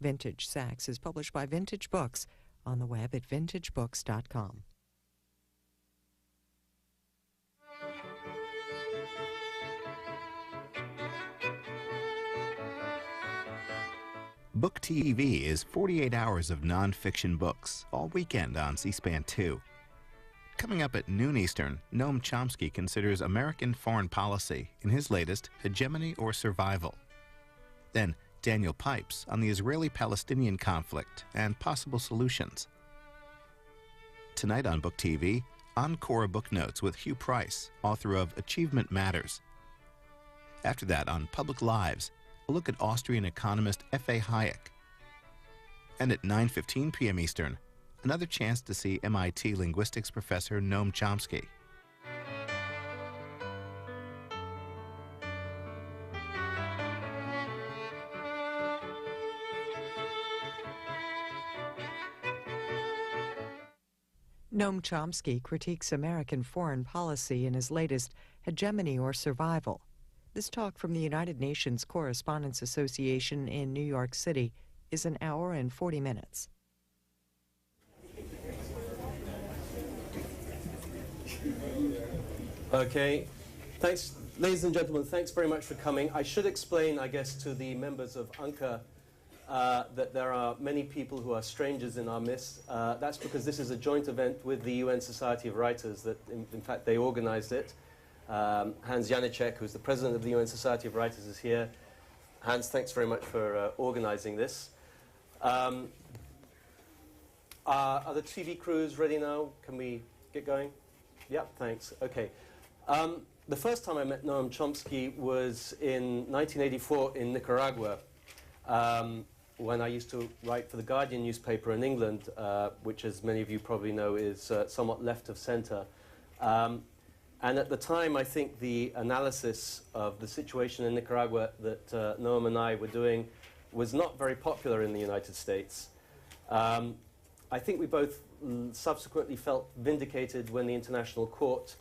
Vintage Sax is published by Vintage Books, on the web at vintagebooks.com. Book TV is 48 hours of nonfiction books, all weekend on C-SPAN 2. Coming up at noon Eastern, Noam Chomsky considers American foreign policy in his latest Hegemony or Survival. Then Daniel Pipes on the Israeli-Palestinian conflict and possible solutions. Tonight on Book TV, Encore Book Notes with Hugh Price, author of Achievement Matters. After that, on Public Lives, a look at Austrian economist F.A. Hayek. And at 9:15 p.m. Eastern, another chance to see MIT linguistics professor Noam Chomsky. Noam Chomsky critiques American foreign policy in his latest Hegemony or Survival. This talk from the United Nations Correspondents Association in New York City is an hour and 40 minutes. Okay. Thanks, ladies and gentlemen, thanks very much for coming. I should explain, I guess, to the members of UNCA that there are many people who are strangers in our midst. That's because this is a joint event with the UN Society of Writers that, in fact, they organized it. Hans Janicek, who's the president of the UN Society of Writers, is here. Hans, thanks very much for organizing this. Are the TV crews ready now? Can we get going? Yeah, thanks. Okay. The first time I met Noam Chomsky was in 1984 in Nicaragua, when I used to write for the Guardian newspaper in England, which, as many of you probably know, is somewhat left of center. And at the time, I think the analysis of the situation in Nicaragua that Noam and I were doing was not very popular in the United States. I think we both subsequently felt vindicated when the International Court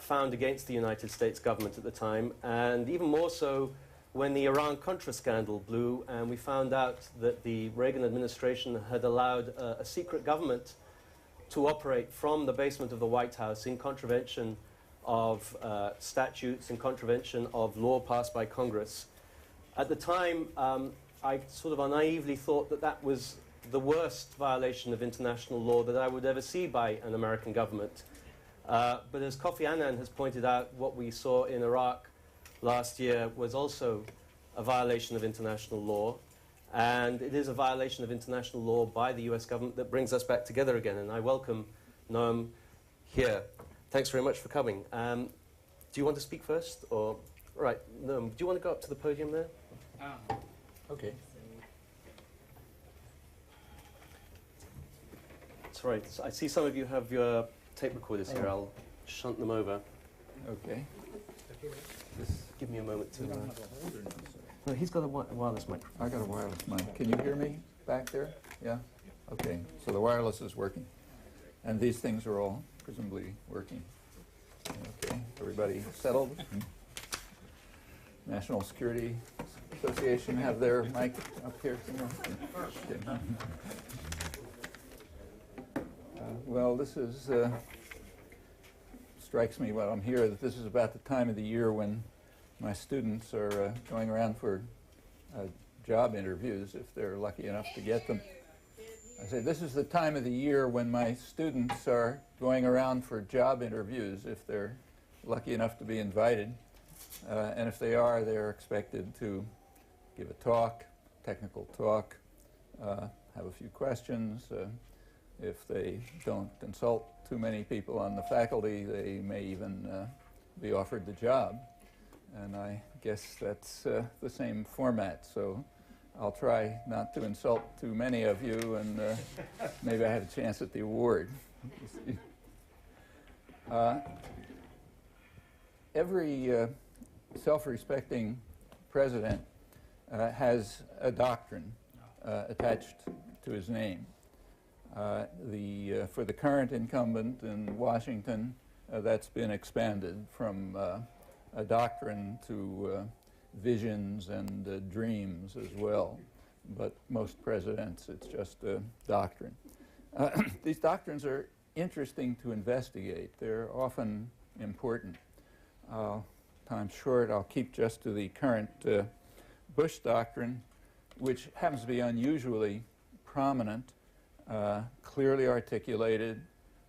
found against the United States government at the time, and even more so when the Iran-Contra scandal blew and we found out that the Reagan administration had allowed a secret government to operate from the basement of the White House in contravention of statutes, in contravention of law passed by Congress. At the time, I sort of naively thought that that was the worst violation of international law that I would ever see by an American government. But as Kofi Annan has pointed out, what we saw in Iraq last year was also a violation of international law. And it is a violation of international law by the US government that brings us back together again. And I welcome Noam here. Thanks very much for coming. Do you want to speak first? Or, right, Noam, do you want to go up to the podium there? Okay. That's right. So I see some of you have your tape recorders here. I'll shunt them over. Okay. Just give me a moment to... No, he's got a wireless microphone. I got a wireless mic. Can you hear me back there? Yeah? Okay. So the wireless is working. And these things are all presumably working. Okay. Everybody settled? National Security Association have their mic up here somewhere? Okay. Well, this is... strikes me while I'm here that this is about the time of the year when my students are going around for job interviews, if they're lucky enough to get them. I say this is the time of the year when my students are going around for job interviews, if they're lucky enough to be invited. And if they are, they're expected to give a talk, technical talk, have a few questions. If they don't insult too many people on the faculty, they may even be offered the job. And I guess that's the same format. So I'll try not to insult too many of you, and maybe I have a chance at the award. Every self-respecting president has a doctrine attached to his name. For the current incumbent in Washington, that's been expanded from a doctrine to visions and dreams as well. but most presidents, it's just a doctrine. These doctrines are interesting to investigate. They're often important. Time's short. I'll keep just to the current Bush doctrine, which happens to be unusually prominent, clearly articulated,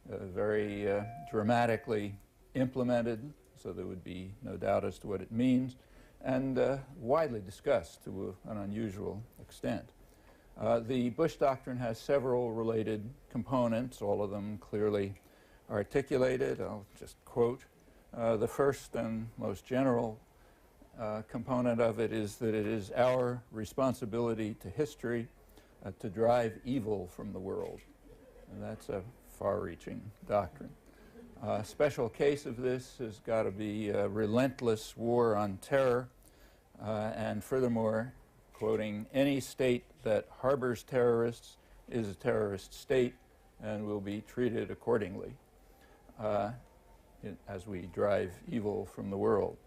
very dramatically implemented, so there would be no doubt as to what it means, and widely discussed to an unusual extent. The Bush doctrine has several related components, all of them clearly articulated. I'll just quote. The first and most general component of it is that it is our responsibility to history to drive evil from the world. And that's a far-reaching doctrine. A special case of this has got to be a relentless war on terror, and furthermore, quoting, any state that harbors terrorists is a terrorist state and will be treated accordingly as we drive evil from the world.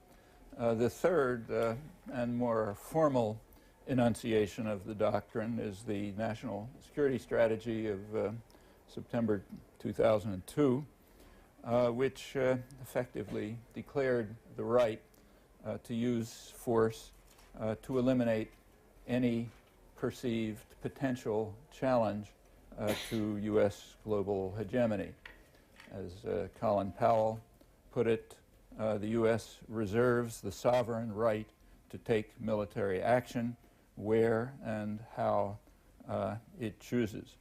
The third and more formal enunciation of the doctrine is the National Security Strategy of September 2002, which effectively declared the right to use force to eliminate any perceived potential challenge to U.S. global hegemony. As Colin Powell put it, the U.S. reserves the sovereign right to take military action where and how it chooses.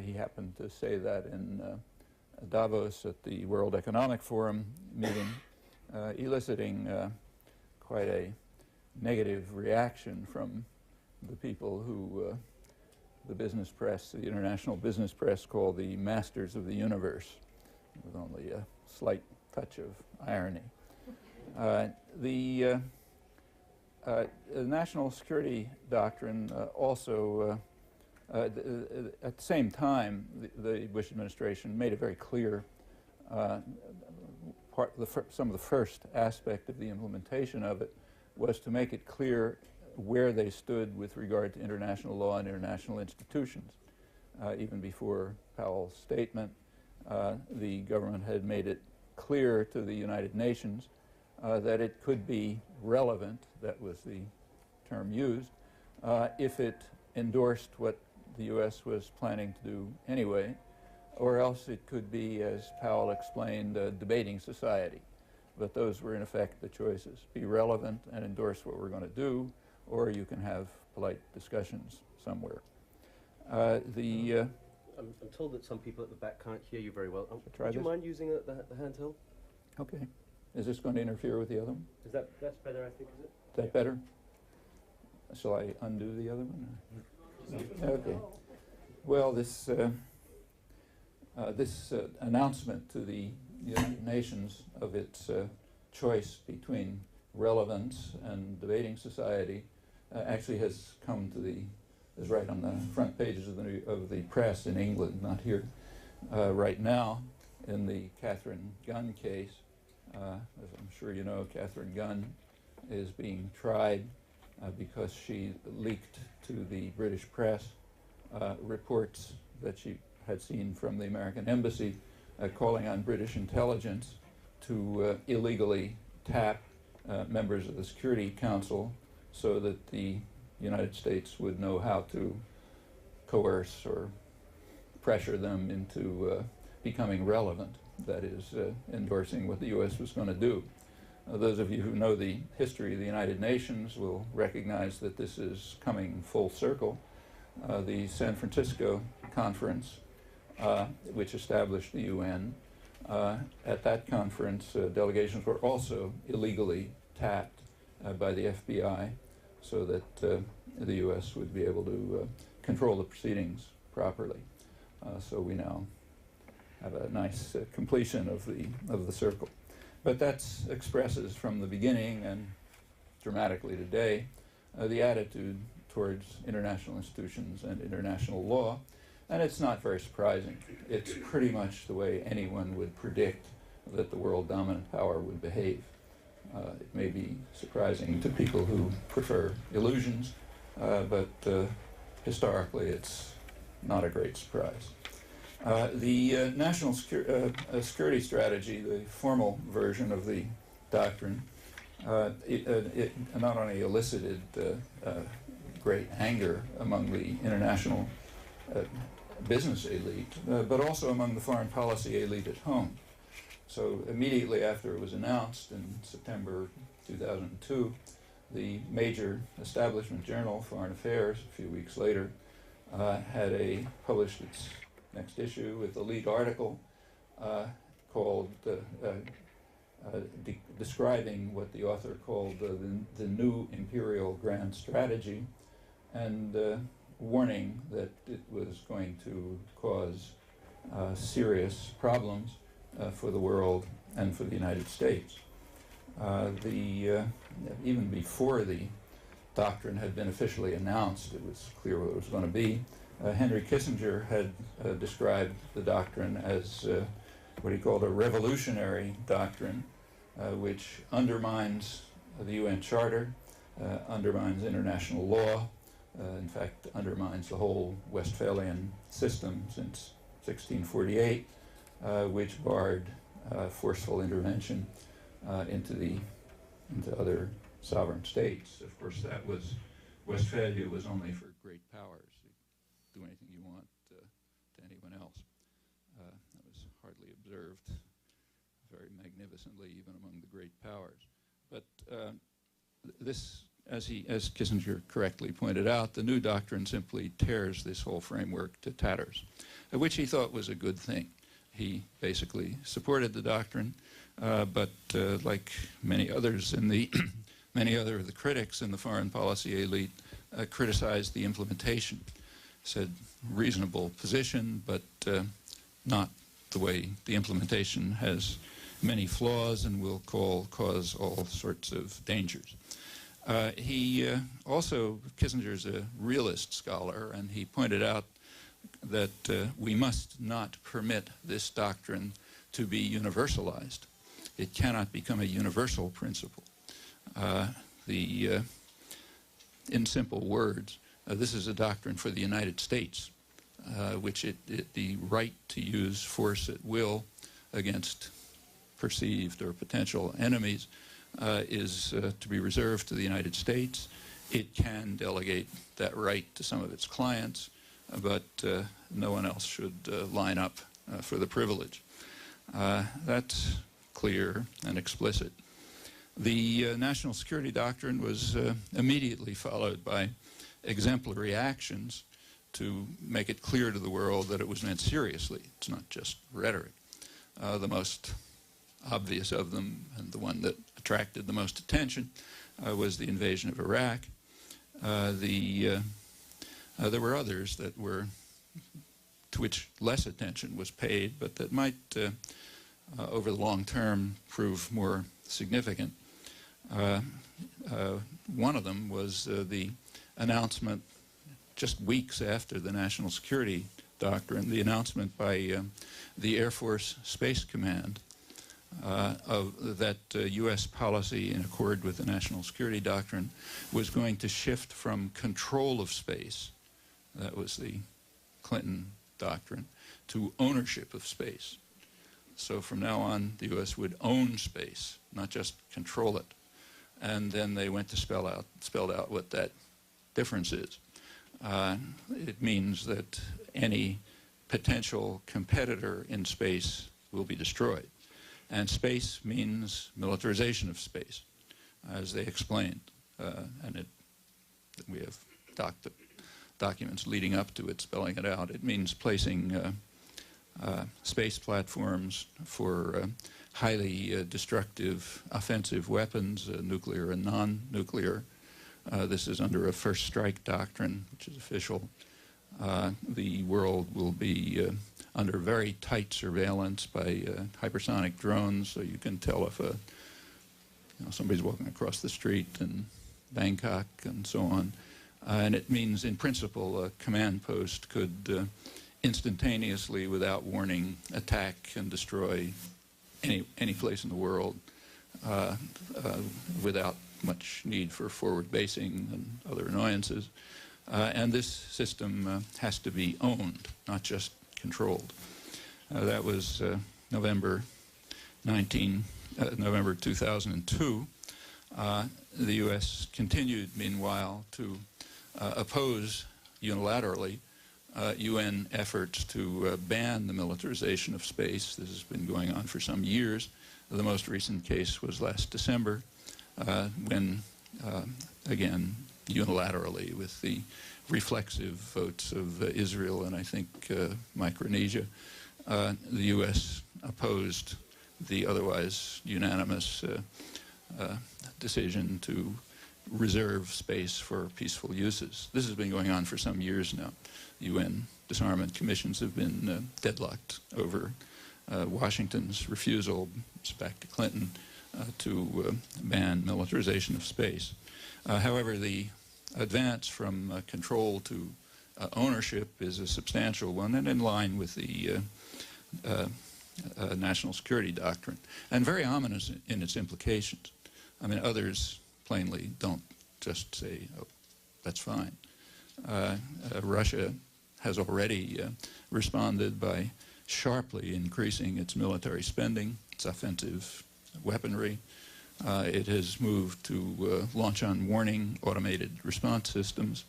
He happened to say that in Davos at the World Economic Forum meeting, eliciting quite a negative reaction from the people who the business press, the international business press, call the masters of the universe, with only a slight touch of irony. The national security doctrine also, at the same time, the Bush administration made it very clear, some of the first aspect of the implementation of it was to make it clear where they stood with regard to international law and international institutions. Even before Powell's statement, the government had made it clear to the United Nations that it could be relevant, that was the term used, if it endorsed what the U.S. was planning to do anyway, or else it could be, as Powell explained, a debating society. But those were in effect the choices. Be relevant and endorse what we're going to do, or you can have polite discussions somewhere. I'm told that some people at the back can't hear you very well. Would you mind using the handheld? Okay. Is this going to interfere with the other one? That's better, I think, is it? Is that better? Shall I undo the other one? Okay. Well, this announcement to the United Nations of its choice between relevance and debating society actually has come to is right on the front pages of the press in England, not here right now, in the Catherine Gunn case. As I'm sure you know, Catherine Gunn is being tried because she leaked to the British press reports that she had seen from the American embassy calling on British intelligence to illegally tap members of the Security Council so that the United States would know how to coerce or pressure them into becoming relevant, that is, endorsing what the U.S. was going to do. Those of you who know the history of the United Nations will recognize that this is coming full circle. The San Francisco Conference, which established the UN, at that conference, delegations were also illegally tapped by the FBI so that the U.S. would be able to control the proceedings properly. So we now have a nice completion of the circle. But that expresses from the beginning and dramatically today the attitude towards international institutions and international law. And it's not very surprising. It's pretty much the way anyone would predict that the world dominant power would behave. It may be surprising to people who prefer illusions, but historically it's not a great surprise. The national security strategy, the formal version of the doctrine, it not only elicited great anger among the international business elite, but also among the foreign policy elite at home. So immediately after it was announced in September 2002, the major establishment journal, Foreign Affairs, a few weeks later, published its next issue with a lead article called describing what the author called the new imperial grand strategy, and warning that it was going to cause serious problems for the world and for the United States. Even before the doctrine had been officially announced, it was clear what it was going to be. Henry Kissinger had described the doctrine as what he called a revolutionary doctrine, which undermines the UN Charter, undermines international law, in fact, undermines the whole Westphalian system since 1648, which barred forceful intervention into other sovereign states. Of course, Westphalia was only for great powers. You do anything you want to anyone else. That was hardly observed very magnificently even among the great powers. But this, as Kissinger correctly pointed out, the new doctrine simply tears this whole framework to tatters, which he thought was a good thing. He basically supported the doctrine, but like many others in the many other of the critics in the foreign policy elite, criticized the implementation. Said reasonable position, but not the way the implementation has many flaws and will cause all sorts of dangers. Kissinger's a realist scholar, and he pointed out that we must not permit this doctrine to be universalized. It cannot become a universal principle. In simple words, this is a doctrine for the United States, which the right to use force at will against perceived or potential enemies is to be reserved to the United States. It can delegate that right to some of its clients, but no one else should line up for the privilege. That's clear and explicit. The national security doctrine was immediately followed by exemplary actions to make it clear to the world that it was meant seriously. It's not just rhetoric. The most obvious of them, and the one that attracted the most attention, was the invasion of Iraq. There were others to which less attention was paid, but that might, over the long term, prove more significant. One of them was the announcement, just weeks after the National Security Doctrine, the announcement by the Air Force Space Command that U.S. policy in accord with the National Security Doctrine was going to shift from control of space, that was the Clinton doctrine, to ownership of space. So from now on, the U.S. would own space, not just control it. And then they went to spelled out what that difference is. It means that any potential competitor in space will be destroyed. And space means militarization of space, as they explained. We have documents leading up to it spelling it out. It means placing space platforms for highly destructive offensive weapons, nuclear and non-nuclear. This is under a first strike doctrine, which is official. The world will be under very tight surveillance by hypersonic drones, so you can tell if somebody's walking across the street in Bangkok and so on. And it means, in principle, a command post could instantaneously, without warning, attack and destroy any place in the world without much need for forward basing and other annoyances. And this system has to be owned, not just controlled. That was November 2002. The U.S. continued, meanwhile, to oppose unilaterally UN efforts to ban the militarization of space. This has been going on for some years. The most recent case was last December, when, again, unilaterally, with the reflexive votes of Israel and I think Micronesia, the U.S. opposed the otherwise unanimous decision to reserve space for peaceful uses. This has been going on for some years now. UN disarmament commissions have been deadlocked over Washington's refusal, back to Clinton, to ban militarization of space. However, the advance from control to ownership is a substantial one and in line with the national security doctrine, and very ominous in its implications. I mean, others plainly don't just say, oh, that's fine. Russia has already responded by sharply increasing its military spending, its offensive weaponry. It has moved to launch on warning automated response systems,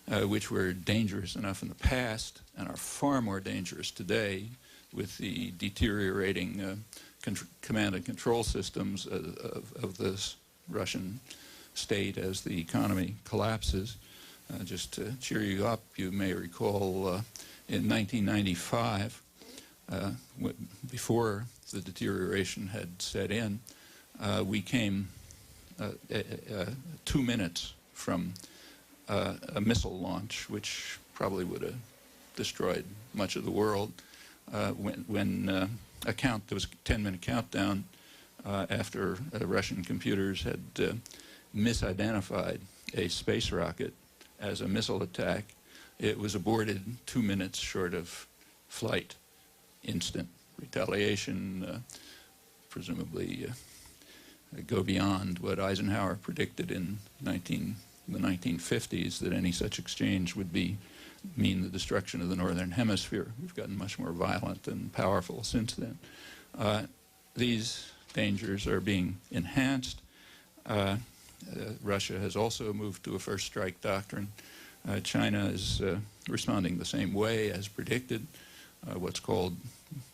which were dangerous enough in the past and are far more dangerous today with the deteriorating command and control systems of this Russian state as the economy collapses. Just to cheer you up, you may recall in 1995, before the deterioration had set in, we came 2 minutes from a missile launch, which probably would have destroyed much of the world. When there was a 10-minute countdown after Russian computers had misidentified a space rocket as a missile attack. It was aborted 2 minutes short of flight. Instant retaliation, presumably go beyond what Eisenhower predicted in the 1950s, that any such exchange would mean the destruction of the Northern Hemisphere. We've gotten much more violent and powerful since then. These dangers are being enhanced. Russia has also moved to a first strike doctrine. China is responding the same way as predicted. What's called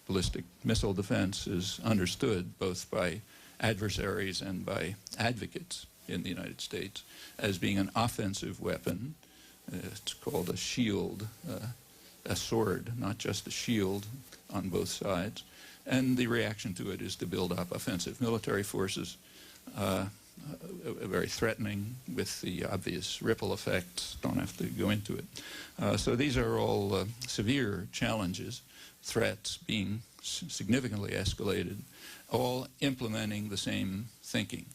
ballistic missile defense is understood both by adversaries and by advocates in the United States as being an offensive weapon. It's called a shield, a sword, not just a shield, on both sides. And the reaction to it is to build up offensive military forces, very threatening with the obvious ripple effects. Don't have to go into it. So these are all severe challenges, threats being significantly escalated, all implementing the same thinking.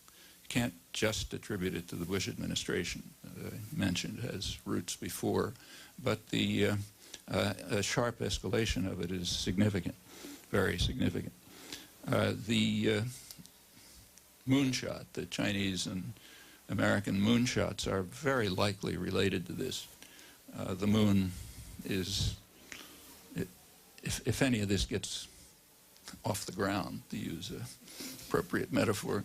Can't just attribute it to the Bush administration, I mentioned has roots before, but the sharp escalation of it is significant, very significant. The moonshot, the Chinese and American moonshots are very likely related to this. The moon is, if any of this gets off the ground, to use an appropriate metaphor,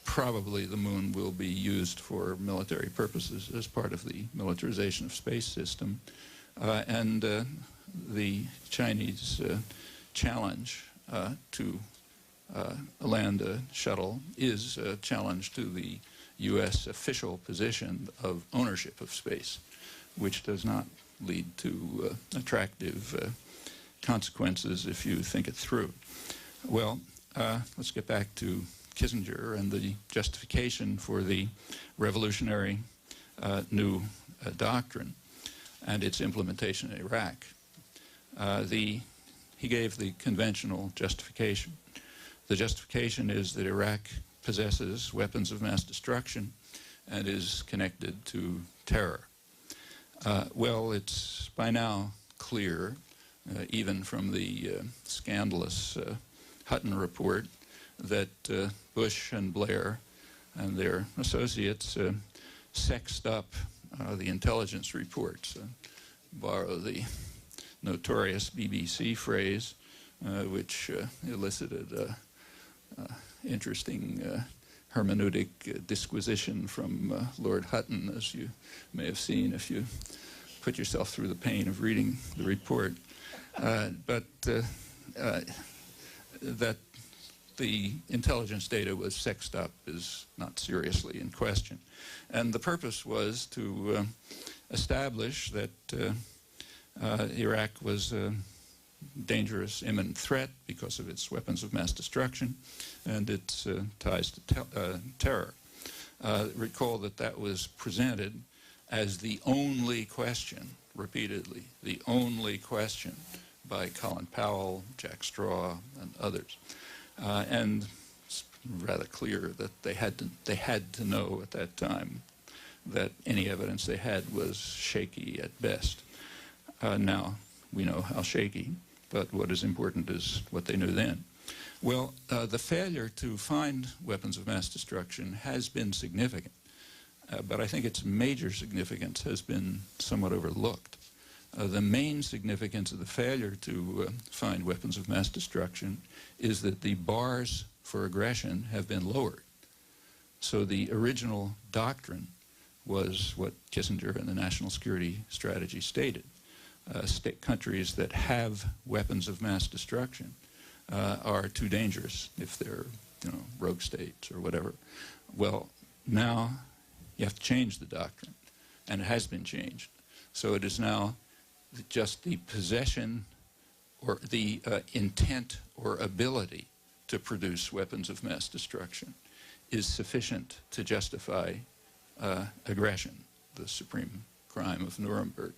probably the moon will be used for military purposes as part of the militarization of space system. And the Chinese challenge to land a shuttle is a challenge to the U.S. official position of ownership of space, which does not lead to attractive consequences if you think it through. Well, let's get back to Kissinger and the justification for the revolutionary new doctrine and its implementation in Iraq. He gave the conventional justification. The justification is that Iraq possesses weapons of mass destruction and is connected to terror. Well, it's by now clear, even from the scandalous Hutton report, that Bush and Blair and their associates sexed up the intelligence reports. Borrow the notorious BBC phrase, which elicited interesting hermeneutic disquisition from Lord Hutton, as you may have seen if you put yourself through the pain of reading the report. But that the intelligence data was sexed up is not seriously in question. And the purpose was to establish that Iraq was a dangerous, imminent threat because of its weapons of mass destruction and its ties to terror. Recall that that was presented as the only question, repeatedly, the only question by Colin Powell, Jack Straw, and others. And it's rather clear that they had to know at that time that any evidence they had was shaky at best. Now we know how shaky, but what is important is what they knew then. Well, the failure to find weapons of mass destruction has been significant, but I think its major significance has been somewhat overlooked. The main significance of the failure to find weapons of mass destruction is that the bars for aggression have been lowered. So the original doctrine was what Kissinger and the National Security Strategy stated. Countries that have weapons of mass destruction are too dangerous if they're, rogue states or whatever. Well, now you have to change the doctrine, and it has been changed. So it is now just the possession or the intent or ability to produce weapons of mass destruction is sufficient to justify aggression, the supreme crime of Nuremberg.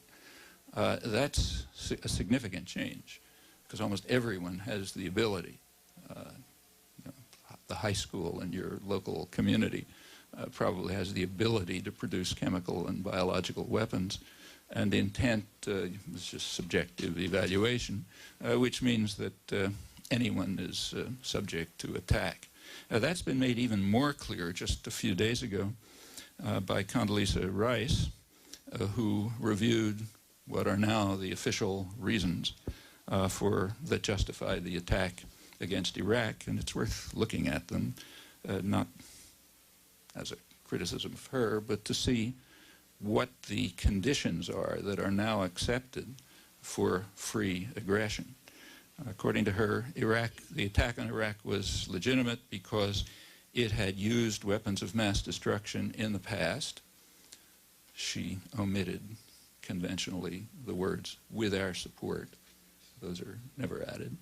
That's a significant change, because almost everyone has the ability. The high school in your local community probably has the ability to produce chemical and biological weapons, and intent is just subjective evaluation, which means that anyone is subject to attack. That's been made even more clear just a few days ago by Condoleezza Rice, who reviewed what are now the official reasons that justify the attack against Iraq, and it's worth looking at them, not as a criticism of her, but to see what the conditions are that are now accepted for free aggression. According to her, the attack on Iraq was legitimate because it had used weapons of mass destruction in the past. She omitted conventionally the words "with our support." Those are never added.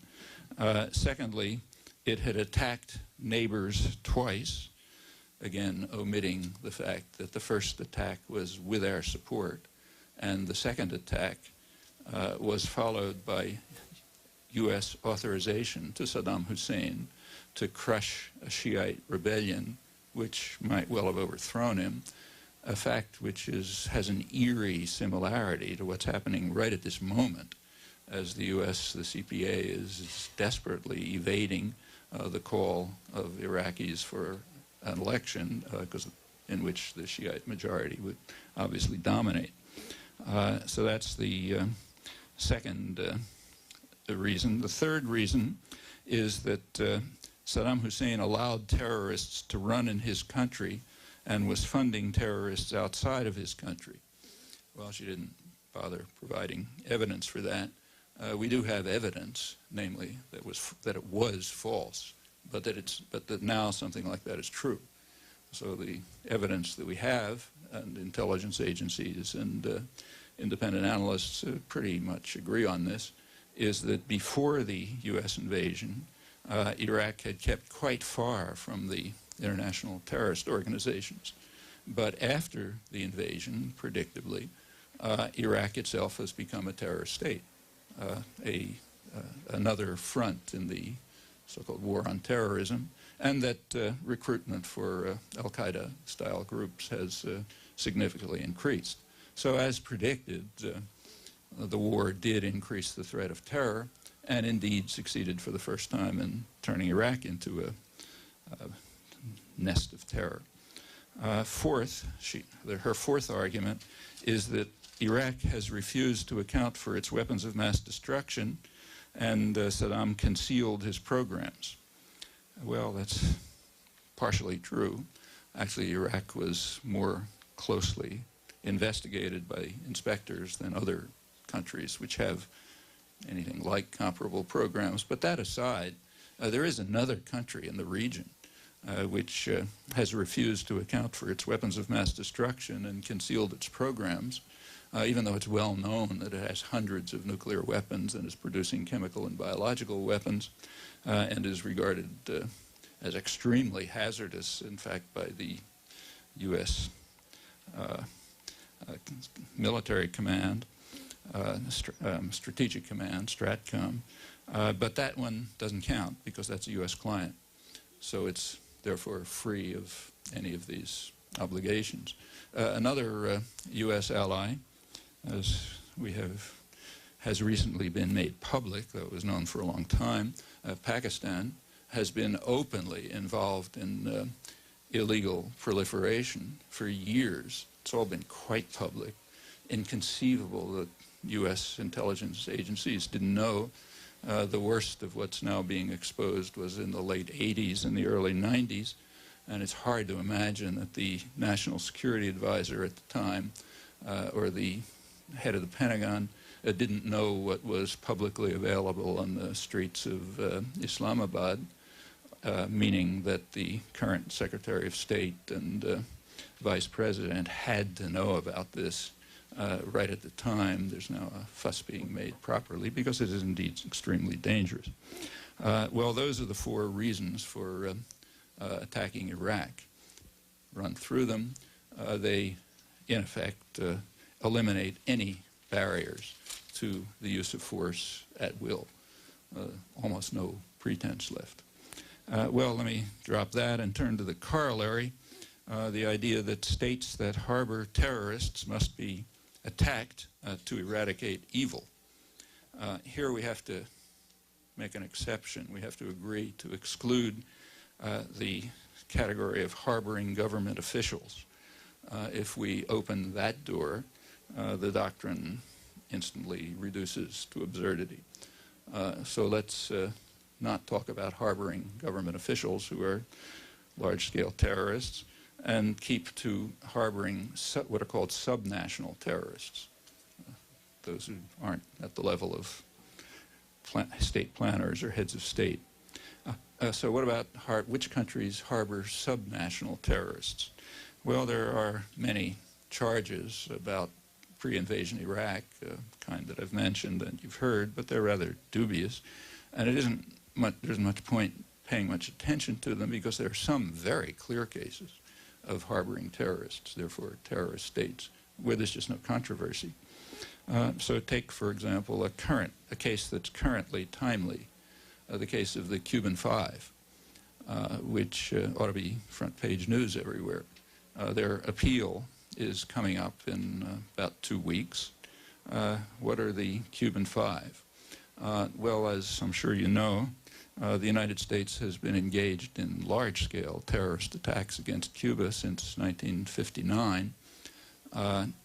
Secondly, it had attacked neighbors twice, again omitting the fact that the first attack was with our support, and the second attack was followed by U.S. authorization to Saddam Hussein to crush a Shiite rebellion, which might well have overthrown him, a fact which has an eerie similarity to what's happening right at this moment, as the U.S., the CPA, is desperately evading the call of Iraqis for an election, in which the Shiite majority would obviously dominate. So that's the second reason. The third reason is that Saddam Hussein allowed terrorists to run in his country and was funding terrorists outside of his country. Well, she didn't bother providing evidence for that. We do have evidence, namely that it was false, but that now something like that is true. So the evidence that we have, and intelligence agencies and independent analysts pretty much agree on this, is that before the U.S. invasion, Iraq had kept quite far from the international terrorist organizations. But after the invasion, predictably, Iraq itself has become a terrorist state, another front in the so-called war on terrorism, and that recruitment for al-Qaeda-style groups has significantly increased. So as predicted, the war did increase the threat of terror, and indeed succeeded for the first time in turning Iraq into a nest of terror. Her fourth argument is that Iraq has refused to account for its weapons of mass destruction, and Saddam concealed his programs. Well, that's partially true. Actually, Iraq was more closely investigated by inspectors than other countries which have anything like comparable programs. But that aside, there is another country in the region which has refused to account for its weapons of mass destruction and concealed its programs, even though it's well known that it has hundreds of nuclear weapons and is producing chemical and biological weapons, and is regarded as extremely hazardous, in fact, by the U.S. Military Command, Strategic Command, STRATCOM, but that one doesn't count because that's a U.S. client. So it's therefore free of any of these obligations. Another U.S. ally, as we have, has recently been made public, though it was known for a long time, Pakistan, has been openly involved in illegal proliferation for years. It's all been quite public. Inconceivable that U.S. intelligence agencies didn't know. The worst of what's now being exposed was in the late 80s and the early 90s, and it's hard to imagine that the National Security Advisor at the time or the head of the Pentagon didn't know what was publicly available on the streets of Islamabad, meaning that the current Secretary of State and Vice President had to know about this right at the time. There's now a fuss being made properly because it is indeed extremely dangerous. Well, those are the four reasons for attacking Iraq. Run through them. They, in effect, eliminate any barriers to the use of force at will. Almost no pretense left. Well, let me drop that and turn to the corollary, the idea that states that harbor terrorists must be attacked to eradicate evil. Here we have to make an exception. We have to agree to exclude the category of harboring government officials. If we open that door, the doctrine instantly reduces to absurdity. So let's not talk about harboring government officials who are large-scale terrorists, and keep to harboring what are called subnational terrorists, those who aren't at the level of state planners or heads of state. So what about which countries harbor subnational terrorists? Well, there are many charges about pre-invasion Iraq, kind that I've mentioned and you've heard, but they're rather dubious, and there isn't much point paying much attention to them because there are some very clear cases of harboring terrorists, therefore terrorist states, where there's just no controversy. So take, for example, a case that's currently timely, the case of the Cuban Five, which ought to be front-page news everywhere. Their appeal is coming up in about 2 weeks. What are the Cuban Five? Well, as I'm sure you know, the United States has been engaged in large-scale terrorist attacks against Cuba since 1959.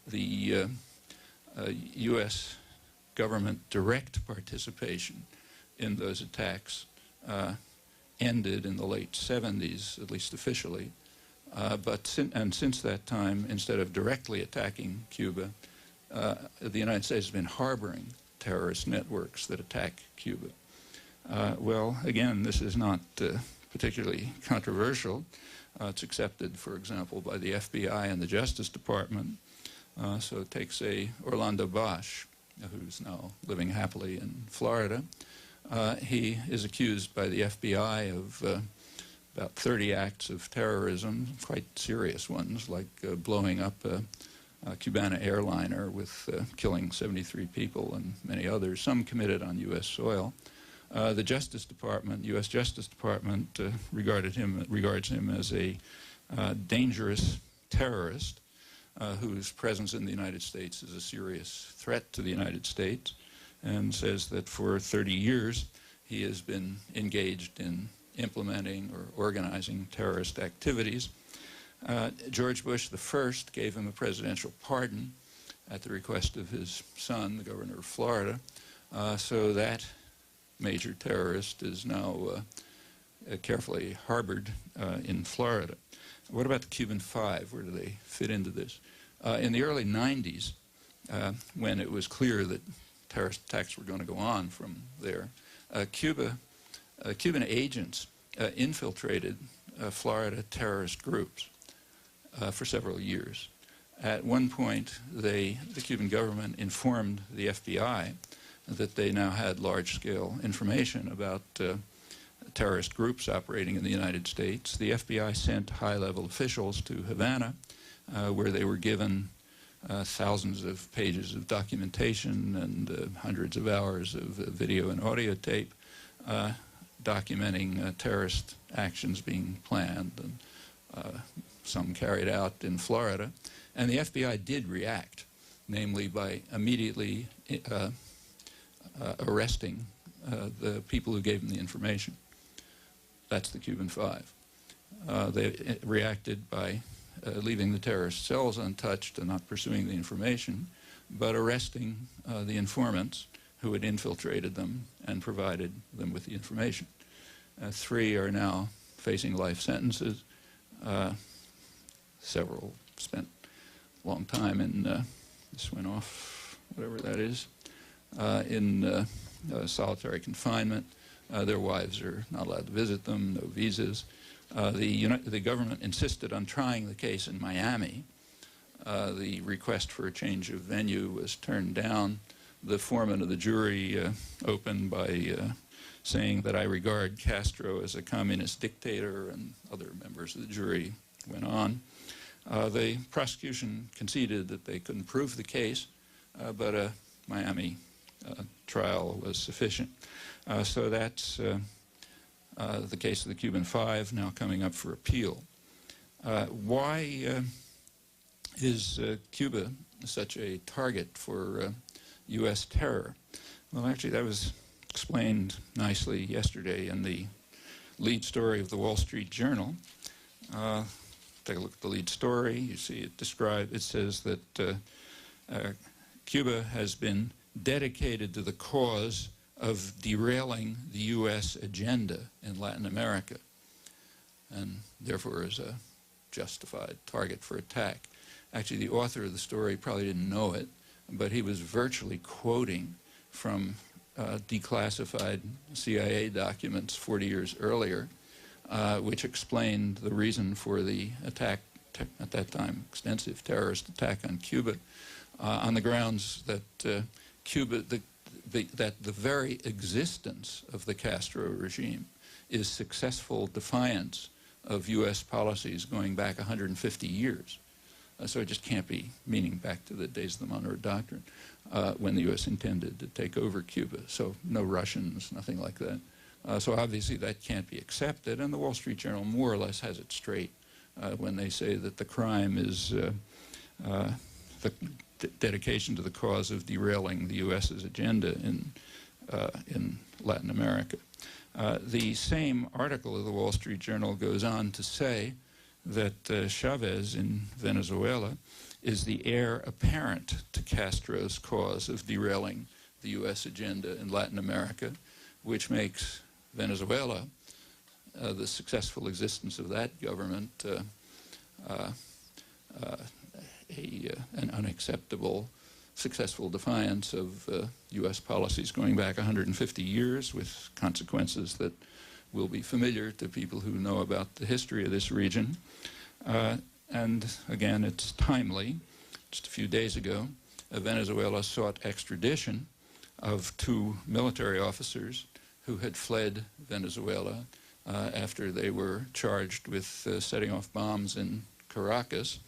The U.S. government direct participation in those attacks ended in the late 70s, at least officially. But since that time, instead of directly attacking Cuba, the United States has been harboring terrorist networks that attack Cuba. Well, again, this is not particularly controversial. It's accepted, for example, by the FBI and the Justice Department. So take, say, Orlando Bosch, who's now living happily in Florida. He is accused by the FBI of about 30 acts of terrorism, quite serious ones, like blowing up a Cubana airliner with killing 73 people and many others, some committed on U.S. soil. The Justice Department, U.S. Justice Department, regards him as a dangerous terrorist whose presence in the United States is a serious threat to the United States, and says that for 30 years he has been engaged in implementing or organizing terrorist activities. George Bush the first gave him a presidential pardon at the request of his son, the governor of Florida. So that major terrorist is now carefully harbored in Florida. What about the Cuban Five? Where do they fit into this? In the early 90s, when it was clear that terrorist attacks were going to go on from there, Cuban agents infiltrated Florida terrorist groups for several years. At one point, the Cuban government informed the FBI that they now had large-scale information about terrorist groups operating in the United States. The FBI sent high-level officials to Havana, where they were given thousands of pages of documentation and hundreds of hours of video and audio tape documenting terrorist actions being planned, and some carried out in Florida. And the FBI did react, namely by immediately arresting the people who gave them the information. That's the Cuban Five. They reacted by leaving the terrorist cells untouched and not pursuing the information, but arresting the informants who had infiltrated them and provided them with the information. 3 are now facing life sentences. Several spent a long time in, this went off, whatever that is, in solitary confinement. Their wives are not allowed to visit them, no visas. The government insisted on trying the case in Miami. The request for a change of venue was turned down. The foreman of the jury opened by saying that I regard Castro as a communist dictator, and other members of the jury went on. The prosecution conceded that they couldn't prove the case, but a Miami trial was sufficient. So that's the case of the Cuban Five, now coming up for appeal. Why is Cuba such a target for U.S. terror? Well, actually, that was explained nicely yesterday in the lead story of the Wall Street Journal. Take a look at the lead story. You see it described. It says that Cuba has been dedicated to the cause of derailing the U.S. agenda in Latin America, and therefore is a justified target for attack. Actually, the author of the story probably didn't know it, but he was virtually quoting from declassified CIA documents 40 years earlier, which explained the reason for the attack, at that time extensive terrorist attack on Cuba, on the grounds that that the very existence of the Castro regime is successful defiance of U.S. policies going back 150 years. So it just can't be meaning back to the days of the Monroe Doctrine, when the U.S. intended to take over Cuba. So no Russians, nothing like that. So obviously that can't be accepted, and the Wall Street Journal more or less has it straight when they say that the crime is the dedication to the cause of derailing the U.S.'s agenda in Latin America. The same article of the Wall Street Journal goes on to say that Chavez in Venezuela is the heir apparent to Castro's cause of derailing the U.S. agenda in Latin America, which makes Venezuela, the successful existence of that government, an unacceptable, successful defiance of U.S. policies going back 150 years, with consequences that will be familiar to people who know about the history of this region. And again, it's timely. Just a few days ago, Venezuela sought extradition of 2 military officers who had fled Venezuela after they were charged with setting off bombs in Caracas.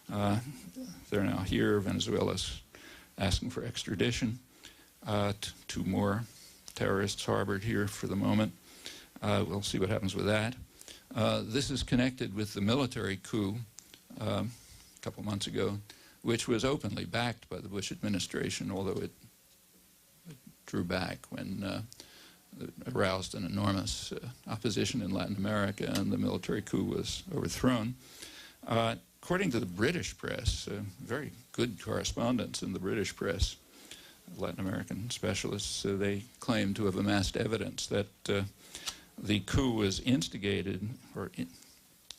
They're now here. Venezuela's asking for extradition. 2 more terrorists harbored here for the moment. We'll see what happens with that. This is connected with the military coup a couple months ago, which was openly backed by the Bush administration, although it drew back when it aroused an enormous opposition in Latin America and the military coup was overthrown. According to the British press, very good correspondents in the British press, Latin American specialists, they claim to have amassed evidence that the coup was instigated, or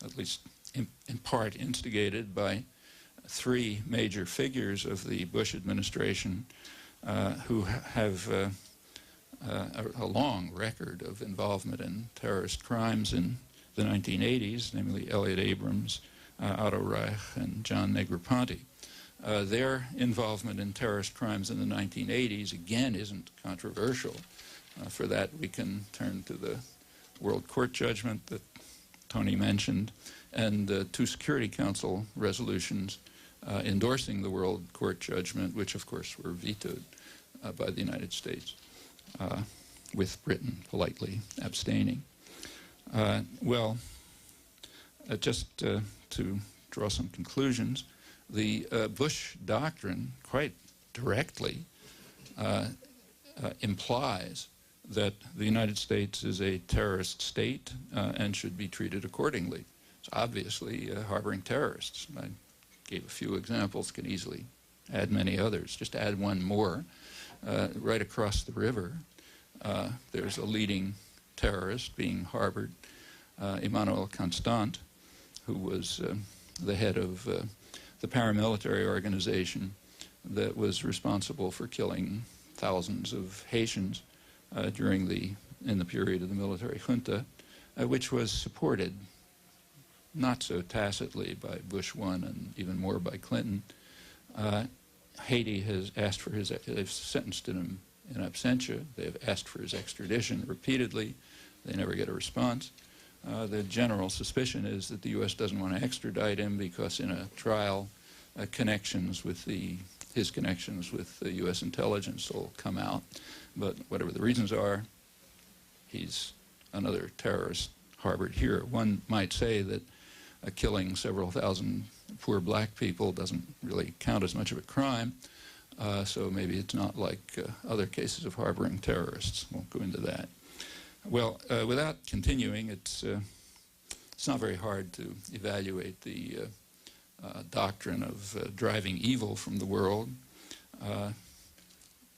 at least in part instigated, by three major figures of the Bush administration who have a long record of involvement in terrorist crimes in the 1980s, namely Elliot Abrams, Otto Reich, and John Negroponte. Their involvement in terrorist crimes in the 1980s, again, isn't controversial. For that, we can turn to the World Court judgment that Tony mentioned, and two Security Council resolutions endorsing the World Court judgment, which, of course, were vetoed by the United States, with Britain politely abstaining. Just to draw some conclusions, the Bush doctrine quite directly implies that the United States is a terrorist state and should be treated accordingly. It's obviously harboring terrorists. I gave a few examples, could easily add many others. Just add one more. Right across the river, there's a leading terrorist being harbored, Emmanuel Constant, who was the head of the paramilitary organization that was responsible for killing thousands of Haitians in the period of the military junta, which was supported not so tacitly by Bush 1 and even more by Clinton. Haiti has asked for they've sentenced him in absentia. They've asked for his extradition repeatedly. They never get a response. The general suspicion is that the U.S. doesn't want to extradite him because in a trial, his connections with the U.S. intelligence will come out. But whatever the reasons are, he's another terrorist harbored here. One might say that killing several thousand poor black people doesn't really count as much of a crime, so maybe it's not like other cases of harboring terrorists. Won't go into that. Well, without continuing, it's not very hard to evaluate the doctrine of driving evil from the world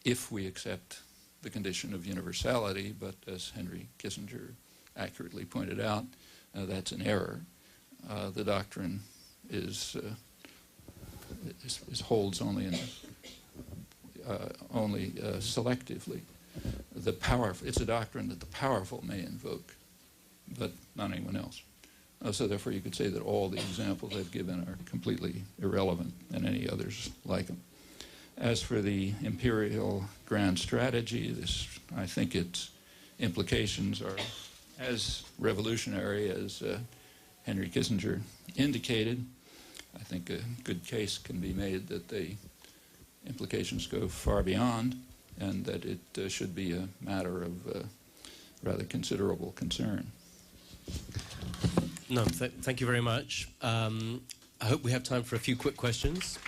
if we accept the condition of universality, but as Henry Kissinger accurately pointed out, that's an error. The doctrine holds only selectively. It's a doctrine that the powerful may invoke, but not anyone else. So therefore, you could say that all the examples I've given are completely irrelevant, and any others like them. As for the imperial grand strategy, I think its implications are as revolutionary as Henry Kissinger indicated. I think a good case can be made that the implications go far beyond, and that it should be a matter of rather considerable concern. No, thank you very much. I hope we have time for a few quick questions.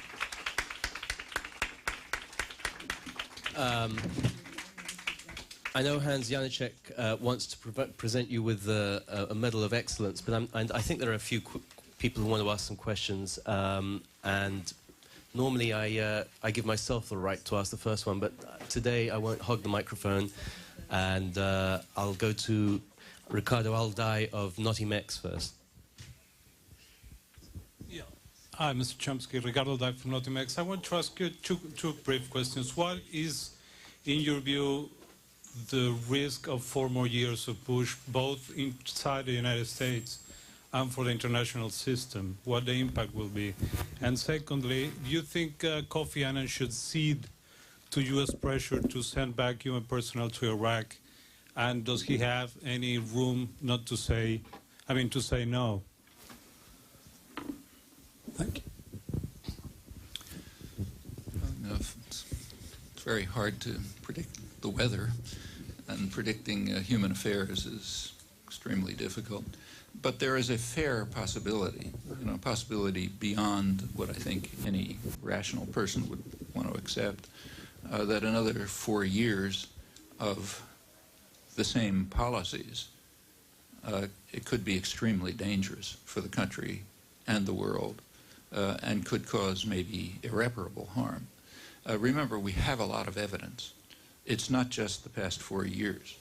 I know Hans Janicek wants to present you with a Medal of Excellence, but I think there are a few people who want to ask some questions, and normally I give myself the right to ask the first one, but today I won't hog the microphone, and I'll go to Ricardo Alday of Notimex first. Yeah. Hi, Mr. Chomsky. Ricardo Alday from Notimex. I want to ask you two brief questions. What is, in your view, the risk of 4 more years of Bush, both inside the United States and for the international system? What the impact will be? And secondly, do you think Kofi Annan should cede to U.S. pressure to send back human personnel to Iraq? And does he have any room not to say, to say no? Thank you. It's very hard to predict the weather, and predicting human affairs is extremely difficult. But there is a fair possibility, possibility beyond what I think any rational person would want to accept, that another 4 years of the same policies, it could be extremely dangerous for the country and the world, and could cause maybe irreparable harm. Remember, we have a lot of evidence. It's not just the past 4 years.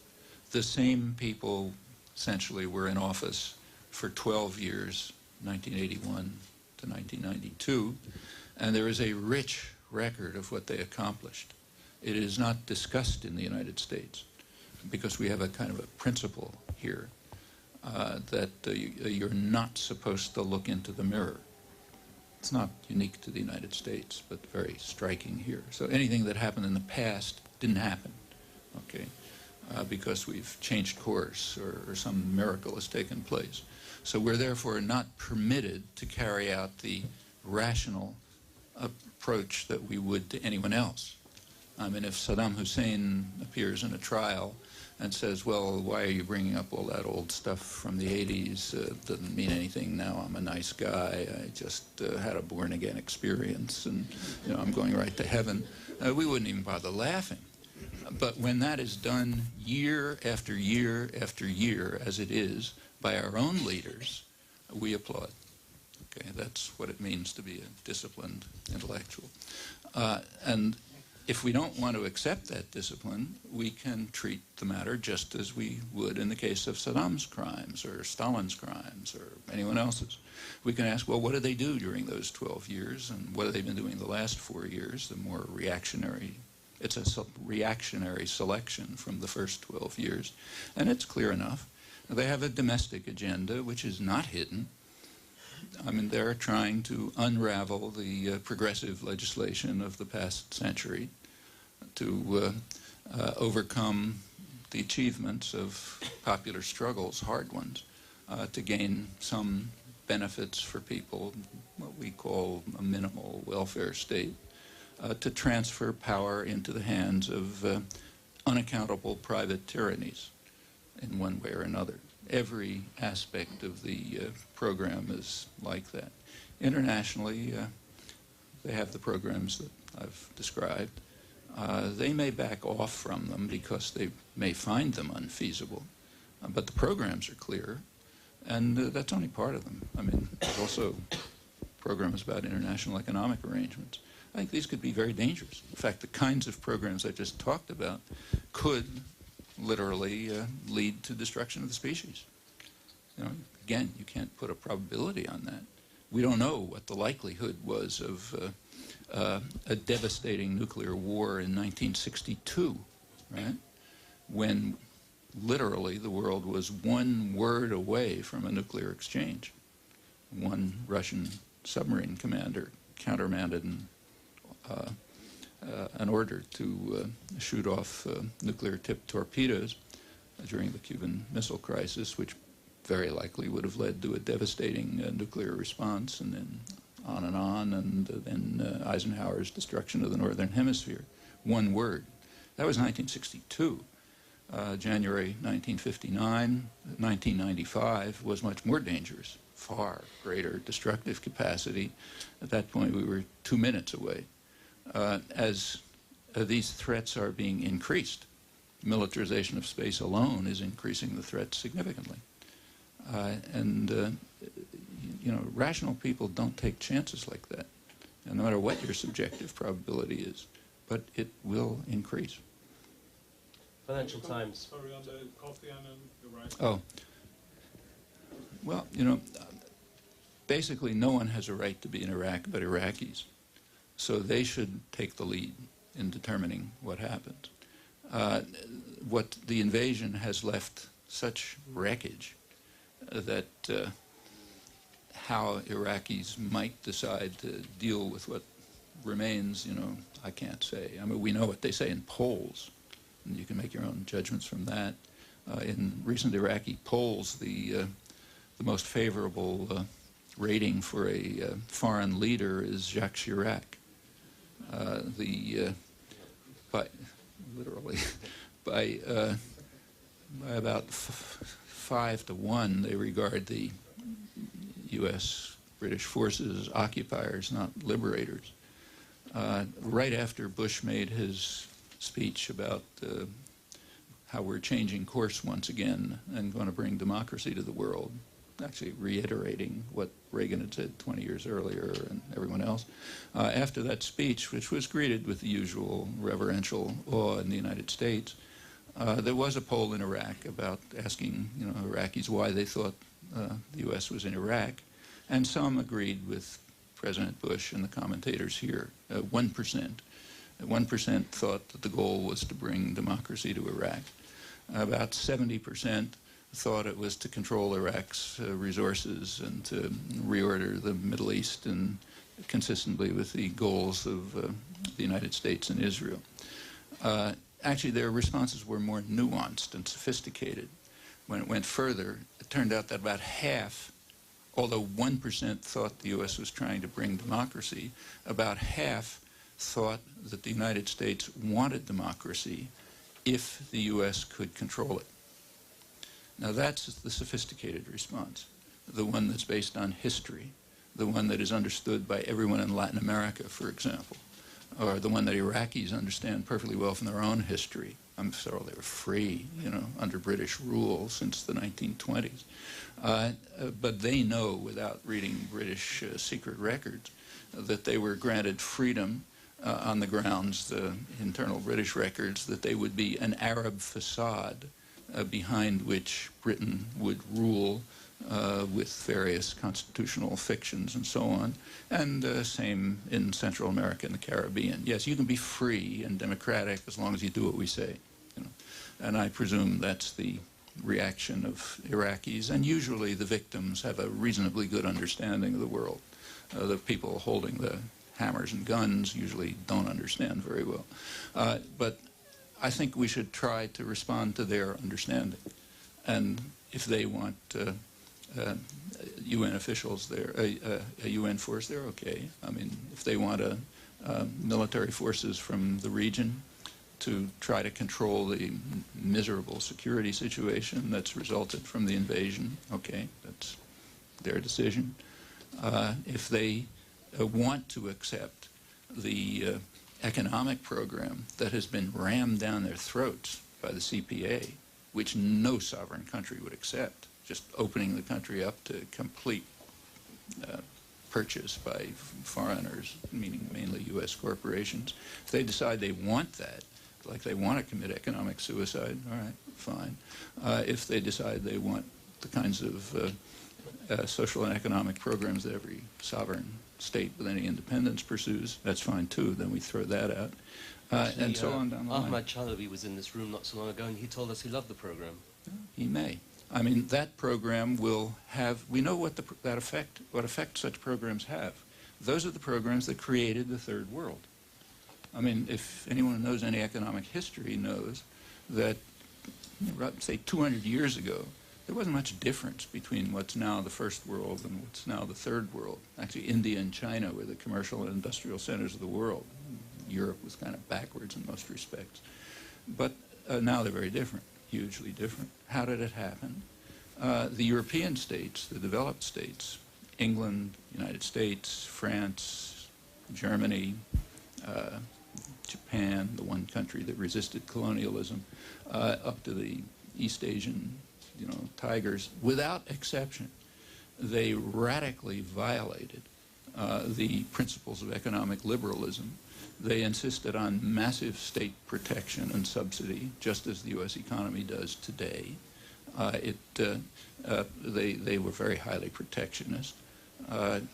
The same people essentially were in office for 12 years, 1981 to 1992, and there is a rich record of what they accomplished. It is not discussed in the United States because we have a kind of a principle here that you're not supposed to look into the mirror. It's not unique to the United States, but very striking here. So anything that happened in the past didn't happen, okay, because we've changed course or some miracle has taken place. So we're therefore not permitted to carry out the rational approach that we would to anyone else. I mean, if Saddam Hussein appears in a trial and says, well, why are you bringing up all that old stuff from the 80s? It doesn't mean anything now. I'm a nice guy. I just had a born-again experience, and I'm going right to heaven. We wouldn't even bother laughing. But when that is done year after year after year, as it is, by our own leaders, we applaud. Okay, that's what it means to be a disciplined intellectual. And if we don't want to accept that discipline, we can treat the matter just as we would in the case of Saddam's crimes or Stalin's crimes or anyone else's. We can ask, well, what did they do during those 12 years, and what have they been doing the last 4 years, the more reactionary. It's a reactionary selection from the first 12 years, and it's clear enough. They have a domestic agenda which is not hidden. I mean, they're trying to unravel the progressive legislation of the past century to overcome the achievements of popular struggles, hard ones, to gain some benefits for people, what we call a minimal welfare state, to transfer power into the hands of unaccountable private tyrannies in one way or another. Every aspect of the program is like that. Internationally, they have the programs that I've described. They may back off from them because they may find them unfeasible, but the programs are clear, and that's only part of them. I mean, there's also programs about international economic arrangements. I think these could be very dangerous. In fact, the kinds of programs I just talked about could literally lead to destruction of the species. Again, you can't put a probability on that. We don't know what the likelihood was of a devastating nuclear war in 1962, right? When literally the world was one word away from a nuclear exchange. One Russian submarine commander countermanded an order to shoot off nuclear-tipped torpedoes during the Cuban Missile Crisis, which very likely would have led to a devastating nuclear response, and then on, and then Eisenhower's destruction of the Northern Hemisphere. One word. That was 1962. January 1959, 1995 was much more dangerous, far greater destructive capacity. At that point, we were 2 minutes away. As these threats are being increased, militarization of space alone is increasing the threats significantly. Rational people don't take chances like that, no matter what your subjective probability is, but it will increase. Financial Times. Sorry, on the Kofi Annan, the right. Oh. Well, basically no one has a right to be in Iraq but Iraqis. So they should take the lead in determining what happens. What the invasion has left such wreckage that how Iraqis might decide to deal with what remains, I can't say. I mean, we know what they say in polls, and you can make your own judgments from that. In recent Iraqi polls, the most favorable rating for a foreign leader is Jacques Chirac. By about 5 to 1, they regard the U.S. British forces as occupiers, not liberators. Right after Bush made his speech about how we're changing course once again and going to bring democracy to the world, actually reiterating what Reagan had said 20 years earlier and everyone else. After that speech, which was greeted with the usual reverential awe in the United States, there was a poll in Iraq about asking Iraqis why they thought the U.S. was in Iraq, and some agreed with President Bush and the commentators here. 1%. 1% thought that the goal was to bring democracy to Iraq. About 70% thought it was to control Iraq's resources and to reorder the Middle East and consistently with the goals of the United States and Israel. Actually, their responses were more nuanced and sophisticated. When it went further, it turned out that about half, although 1% thought the U.S. was trying to bring democracy, about half thought that the United States wanted democracy if the U.S. could control it. Now that's the sophisticated response, the one that's based on history, the one that is understood by everyone in Latin America, for example, or the one that Iraqis understand perfectly well from their own history. After all, they were free, under British rule since the 1920s. But they know, without reading British secret records, that they were granted freedom on the grounds, the internal British records, that they would be an Arab facade behind which Britain would rule with various constitutional fictions and so on, and same in Central America and the Caribbean. Yes, you can be free and democratic as long as you do what we say. And I presume that's the reaction of Iraqis, and usually the victims have a reasonably good understanding of the world. The people holding the hammers and guns usually don't understand very well. But I think we should try to respond to their understanding. And if they want UN officials there, a UN force there, okay. I mean, if they want military forces from the region to try to control the miserable security situation that's resulted from the invasion, okay, that's their decision. If they want to accept the economic program that has been rammed down their throats by the CPA, which no sovereign country would accept, just opening the country up to complete purchase by foreigners, meaning mainly U.S. corporations. If they decide they want that, like they want to commit economic suicide, all right, fine. If they decide they want the kinds of social and economic programs that every sovereign state with any independence pursues, that's fine too, then we throw that out. Actually, and so on down the line. Ahmad Chalabi was in this room not so long ago, and he told us he loved the program. He may. I mean, that program will have, we know what effect such programs have. Those are the programs that created the third world. I mean, if anyone knows any economic history knows that, say, 200 years ago, there wasn't much difference between what's now the first world and what's now the third world. Actually, India and China were the commercial and industrial centers of the world. Europe was kind of backwards in most respects. But now they're very different, hugely different. How did it happen? The European states, the developed states, England, United States, France, Germany, Japan, the one country that resisted colonialism, up to the East Asian, tigers, without exception, they radically violated the principles of economic liberalism. They insisted on massive state protection and subsidy, just as the U.S. economy does today. They were very highly protectionist and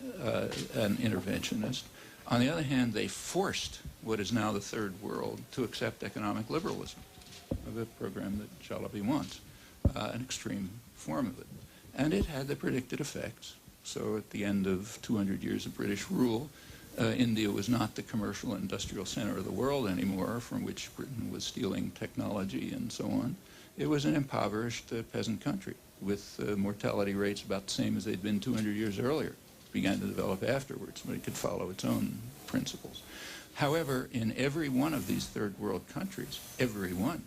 interventionist. On the other hand, they forced what is now the third world to accept economic liberalism, the program that Chalabi wants, an extreme form of it. And it had the predicted effects. So at the end of 200 years of British rule, India was not the commercial and industrial center of the world anymore, from which Britain was stealing technology and so on. It was an impoverished peasant country with mortality rates about the same as they'd been 200 years earlier. It began to develop afterwards, but it could follow its own principles. However, in every one of these third world countries, every one,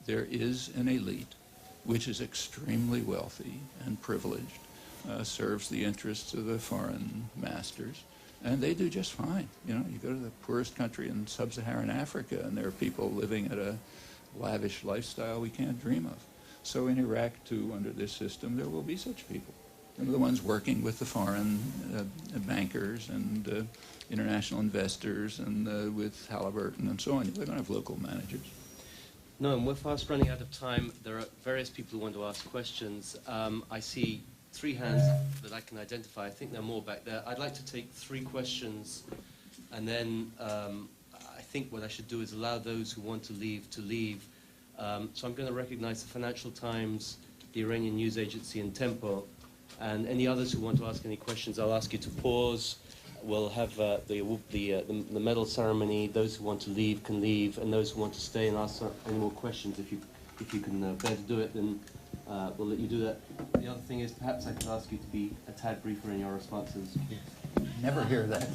there is an elite which is extremely wealthy and privileged, serves the interests of the foreign masters, and they do just fine. You go to the poorest country in sub-Saharan Africa, and there are people living at a lavish lifestyle we can't dream of. So in Iraq, too, under this system, there will be such people. the ones working with the foreign bankers and international investors and with Halliburton and so on. They don't have local managers. No, and we're fast running out of time. There are various people who want to ask questions. I see 3 hands that I can identify. I think there are more back there. I'd like to take 3 questions, and then I think what I should do is allow those who want to leave to leave. So I'm going to recognize the Financial Times, the Iranian News Agency, and Tempo. And any others who want to ask any questions, I'll ask you to pause. We'll have the medal ceremony. Those who want to leave can leave, and those who want to stay and ask any more questions, if you can bear to do it, then we'll let you do that. The other thing is, perhaps I could ask you to be a tad briefer in your responses. Never hear that.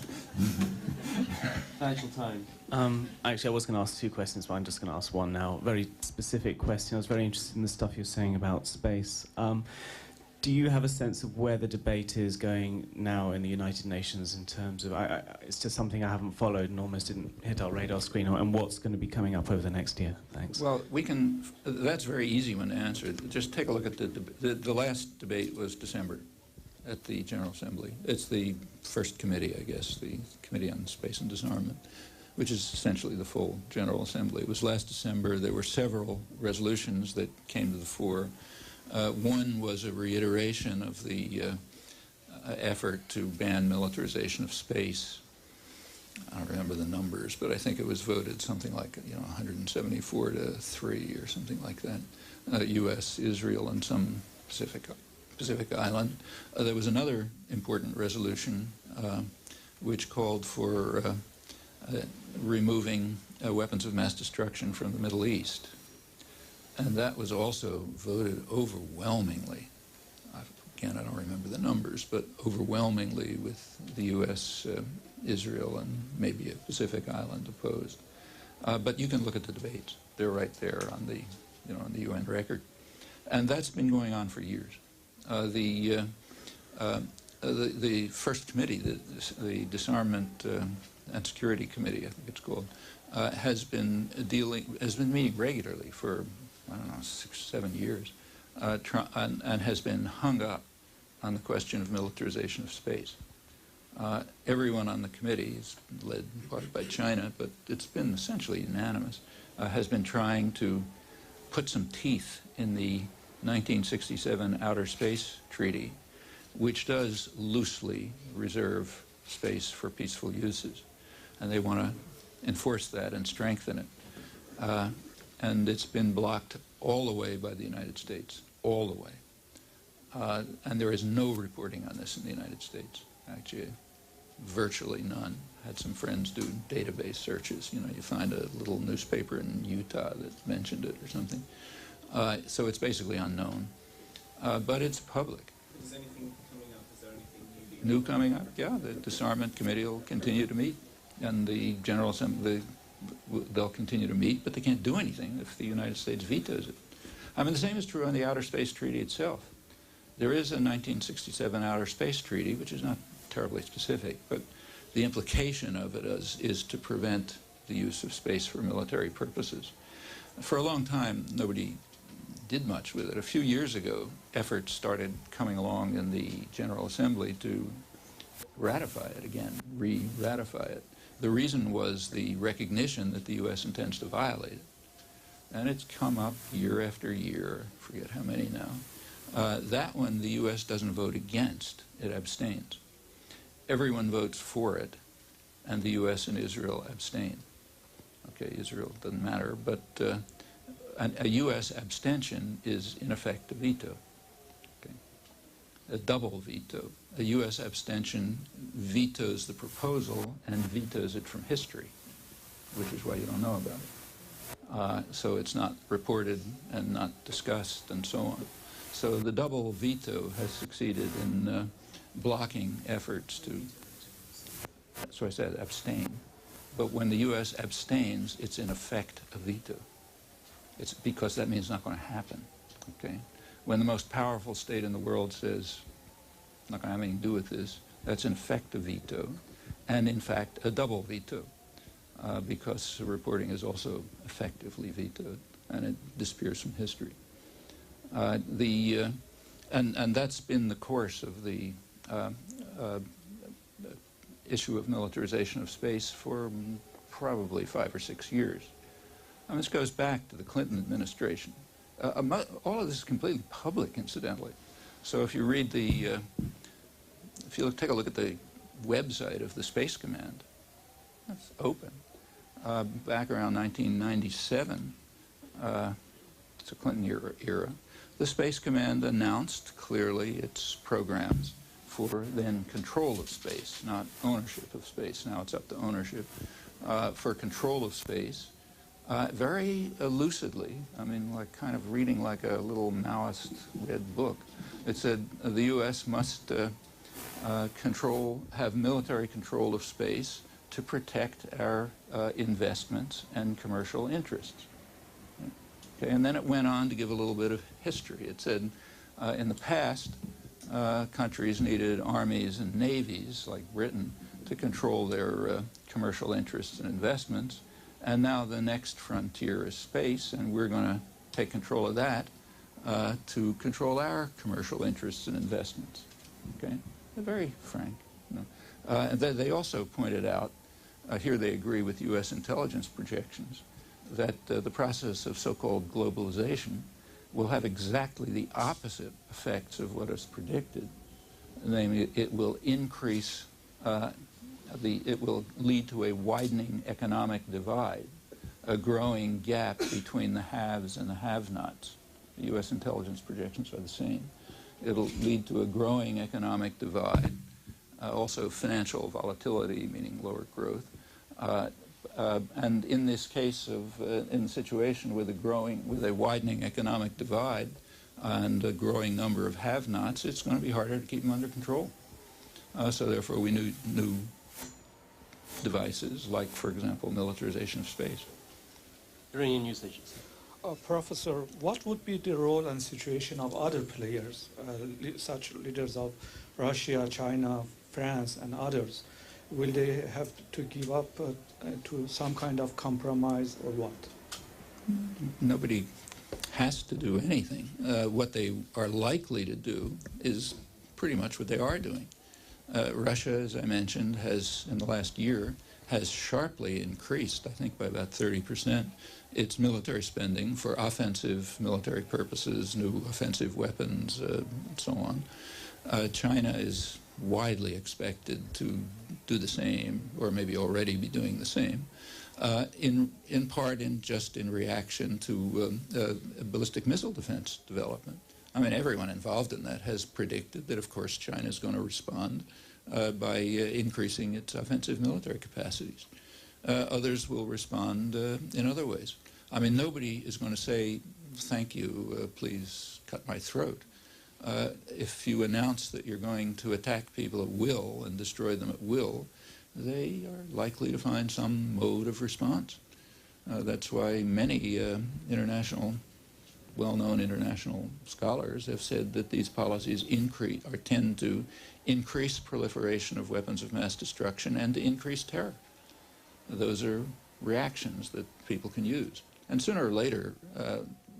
Financial Times. Actually, I was going to ask 2 questions, but I'm just going to ask one now. Very specific question. I was very interested in the stuff you're saying about space. Do you have a sense of where the debate is going now in the United Nations in terms of, it's just something I haven't followed and almost didn't hit our radar screen, and what's going to be coming up over the next year? Thanks. Well, that's a very easy one to answer. Just take a look at the last debate was December at the General Assembly. It's the first committee, I guess, the Committee on Space and Disarmament, which is essentially the full General Assembly. It was last December. There were several resolutions that came to the fore. One was a reiteration of the effort to ban militarization of space. I don't remember the numbers, but I think it was voted something like 174 to 3 or something like that. U.S., Israel, and some Pacific island. There was another important resolution which called for removing weapons of mass destruction from the Middle East. And that was also voted overwhelmingly. Again, I don't remember the numbers, but overwhelmingly with the U.S., Israel, and maybe a Pacific island opposed. But you can look at the debates. They're right there on the, on the UN record. And that's been going on for years. The first committee, the Disarmament and Security Committee, I think it's called, has been meeting regularly for, I don't know, 6 or 7 years, and has been hung up on the question of militarization of space. Everyone on the committee, is led in part by China, but it's been essentially unanimous, has been trying to put some teeth in the 1967 Outer Space Treaty, which does loosely reserve space for peaceful uses. And they want to enforce that and strengthen it. And it's been blocked all the way by the United States, all the way. And there is no reporting on this in the United States, actually, virtually none. I had some friends do database searches. You find a little newspaper in Utah that mentioned it or something. So it's basically unknown. But it's public. Is anything coming up? Is there anything new coming up? Yeah, the Disarmament Committee will continue to meet, and the General Assembly, they'll continue to meet, but they can't do anything if the United States vetoes it. I mean, the same is true on the Outer Space Treaty itself. There is a 1967 Outer Space Treaty, which is not terribly specific, but the implication of it is to prevent the use of space for military purposes. For a long time, nobody did much with it. A few years ago, efforts started coming along in the General Assembly to ratify it again, re-ratify it. The reason was the recognition that the U.S. intends to violate it. And it's come up year after year, I forget how many now. That one, the U.S. doesn't vote against, it abstains. Everyone votes for it, and the U.S. and Israel abstain. Okay, Israel doesn't matter, but a U.S. abstention is, in effect, a veto. Okay? A double veto. A U.S. abstention vetoes the proposal and vetoes it from history, which is why you don't know about it. So it's not reported and not discussed and so on. So the double veto has succeeded in blocking efforts to, so I said abstain. But when the U.S. abstains, it's in effect a veto. It's because that means it's not going to happen, okay? When the most powerful state in the world says, not going to have anything to do with this, that's in effect a veto, and in fact a double veto, because reporting is also effectively vetoed, and it disappears from history. And that's been the course of the issue of militarization of space for probably 5 or 6 years. And this goes back to the Clinton administration. All of this is completely public, incidentally. So if you read the, if you take a look at the website of the Space Command, that's open. Back around 1997, it's a Clinton era, the Space Command announced clearly its programs for then control of space, not ownership of space. Now it's up to ownership. For control of space, very lucidly, I mean, like kind of reading like a little Maoist red book. It said the U.S. must have military control of space to protect our investments and commercial interests. Okay, and then it went on to give a little bit of history. It said in the past, countries needed armies and navies, like Britain, to control their commercial interests and investments. And now the next frontier is space, and we're going to take control of that to control our commercial interests and investments. Okay? They're very frank. You know. They also pointed out, here they agree with U.S. intelligence projections, that the process of so-called globalization will have exactly the opposite effects of what is predicted. Namely, it will increase, it will lead to a widening economic divide, a growing gap between the haves and the have-nots. The U.S. intelligence projections are the same. It'll lead to a growing economic divide, also financial volatility, meaning lower growth. And in this case of, in the situation with a widening economic divide and a growing number of have-nots, it's going to be harder to keep them under control. So therefore we need new devices, like, for example, militarization of space. Iranian news agency. Professor, what would be the role and situation of other players, such leaders of Russia, China, France, and others? Will they have to give up to some kind of compromise, or what? Nobody has to do anything. What they are likely to do is pretty much what they are doing. Russia, as I mentioned, has, in the last year, has sharply increased, I think by about 30%, its military spending for offensive military purposes, new offensive weapons, and so on. China is widely expected to do the same, or maybe already be doing the same, in part just in reaction to ballistic missile defense development. I mean, everyone involved in that has predicted that, of course, China is going to respond by increasing its offensive military capacities. Others will respond in other ways. I mean, nobody is going to say, thank you, please cut my throat. If you announce that you're going to attack people at will and destroy them at will, they are likely to find some mode of response. That's why many well-known international scholars have said that these policies tend to increase proliferation of weapons of mass destruction and to increase terror. Those are reactions that people can use. And sooner or later,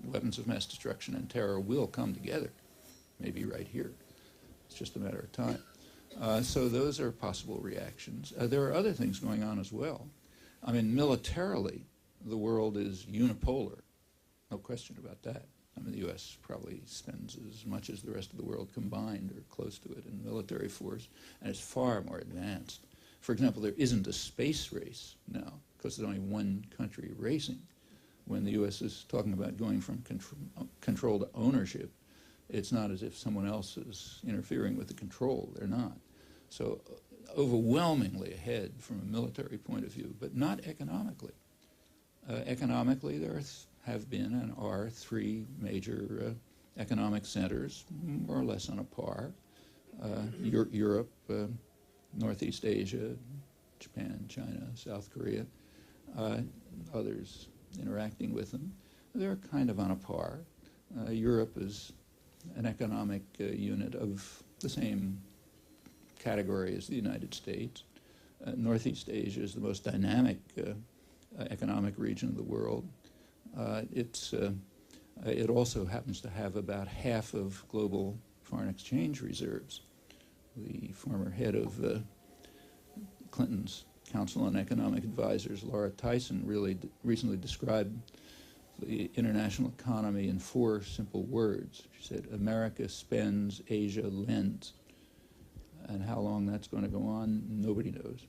weapons of mass destruction and terror will come together, maybe right here. It's just a matter of time. So those are possible reactions. There are other things going on as well. I mean, militarily, the world is unipolar. No question about that. I mean, the U.S. probably spends as much as the rest of the world combined or close to it in military force, and it's far more advanced. For example, there isn't a space race now because there's only one country racing. When the U.S. is talking about going from control to ownership, it's not as if someone else is interfering with the control. They're not. So overwhelmingly ahead from a military point of view, but not economically. Economically, there have been and are three major economic centers, more or less on a par. Europe, Northeast Asia, Japan, China, South Korea, others interacting with them. They're kind of on a par. Europe is an economic unit of the same category as the United States. Northeast Asia is the most dynamic economic region of the world. It also happens to have about half of global foreign exchange reserves. The former head of Clinton's Council on Economic Advisors, Laura Tyson, really recently described the international economy in 4 simple words. She said, America spends, Asia lends. And how long that's going to go on, nobody knows.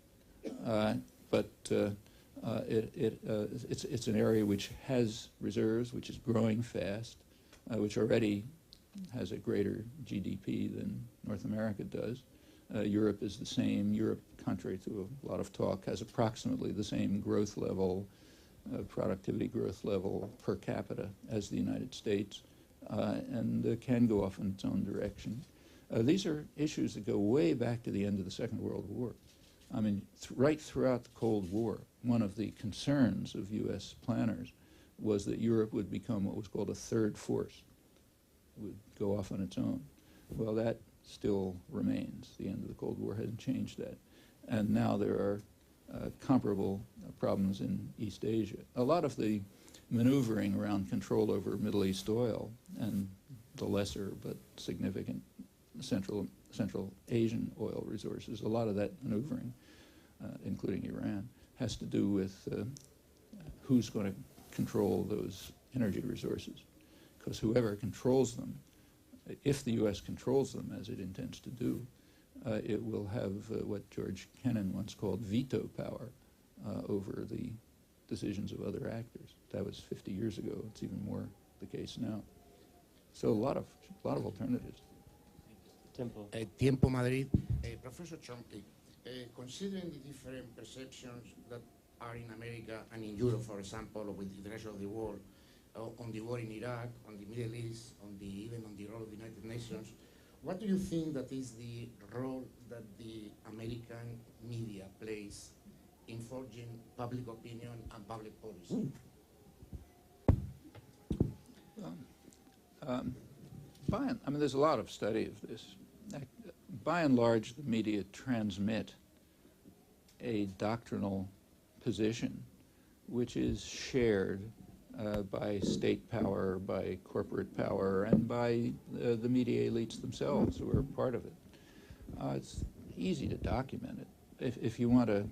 But it's an area which has reserves, which is growing fast, which already has a greater GDP than North America does. Europe is the same. Europe, contrary to a lot of talk, has approximately the same growth level, productivity growth level per capita as the United States, and can go off in its own direction. These are issues that go way back to the end of the Second World War. I mean, right throughout the Cold War, one of the concerns of U.S. planners was that Europe would become what was called a third force. It would go off on its own. Well, that still remains. The end of the Cold War hasn't changed that. And now there are comparable problems in East Asia. A lot of the maneuvering around control over Middle East oil and the lesser but significant Central Asian oil resources, a lot of that maneuvering, including Iran, has to do with who's going to control those energy resources. Because whoever controls them, if the U.S. controls them, as it intends to do, it will have what George Kennan once called veto power over the decisions of other actors. That was 50 years ago. It's even more the case now. So a lot of alternatives. Tiempo Madrid. Professor Chomsky, considering the different perceptions that are in America and in Europe, for example, with the rest of the world, on the war in Iraq, on the Middle East, even on the role of the United Nations, what do you think that is the role that the American media plays in forging public opinion and public policy? I mean, there's a lot of study of this. By and large, the media transmit a doctrinal position which is shared by state power, by corporate power, and by the media elites themselves who are part of it. It's easy to document it. If you want a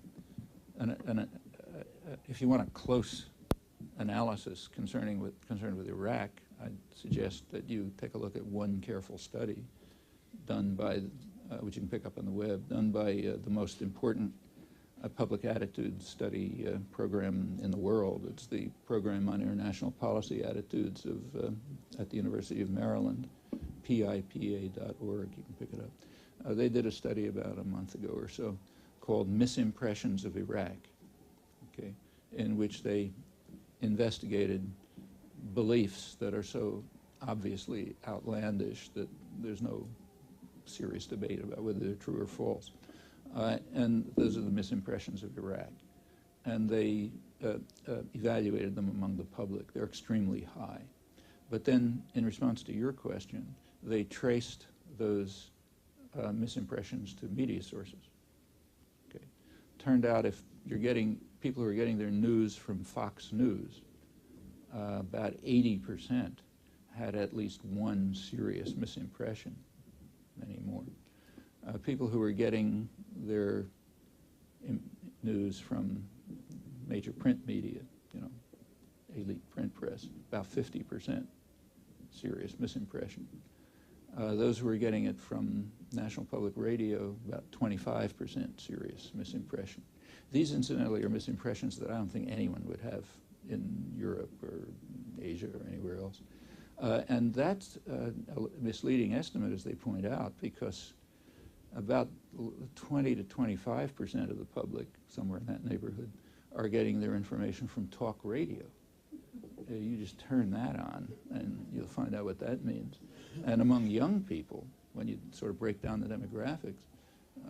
close analysis concerned with Iraq, I'd suggest that you take a look at one careful study done by, which you can pick up on the web, done by the most important public attitude study program in the world. It's the Program on International Policy Attitudes at the University of Maryland, PIPA.org. You can pick it up. They did a study about a month ago or so called Misimpressions of Iraq, okay, in which they investigated beliefs that are so obviously outlandish that there's no serious debate about whether they're true or false. And those are the misimpressions of Iraq. And they evaluated them among the public. They're extremely high. But then, in response to your question, they traced those misimpressions to media sources. Okay. Turned out if you're getting people who are getting their news from Fox News, about 80% had at least one serious misimpression, many more. People who were getting their news from major print media, elite print press, about 50% serious misimpression. Those who were getting it from National Public Radio, about 25% serious misimpression. These, incidentally, are misimpressions that I don't think anyone would have in Europe or Asia or anywhere else. And that's a misleading estimate, as they point out, because about 20 to 25% of the public, somewhere in that neighborhood, are getting their information from talk radio. You just turn that on, and you'll find out what that means. And among young people, when you sort of break down the demographics,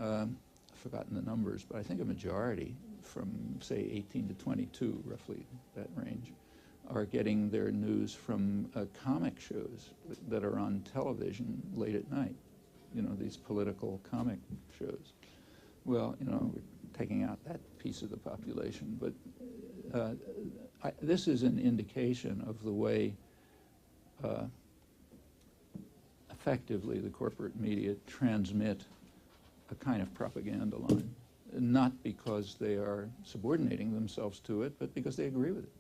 I've forgotten the numbers, but I think a majority from, say, 18 to 22, roughly that range, are getting their news from comic shows that are on television late at night. These political comic shows. Well, we're taking out that piece of the population, but this is an indication of the way effectively the corporate media transmit a kind of propaganda line, not because they are subordinating themselves to it, but because they agree with it.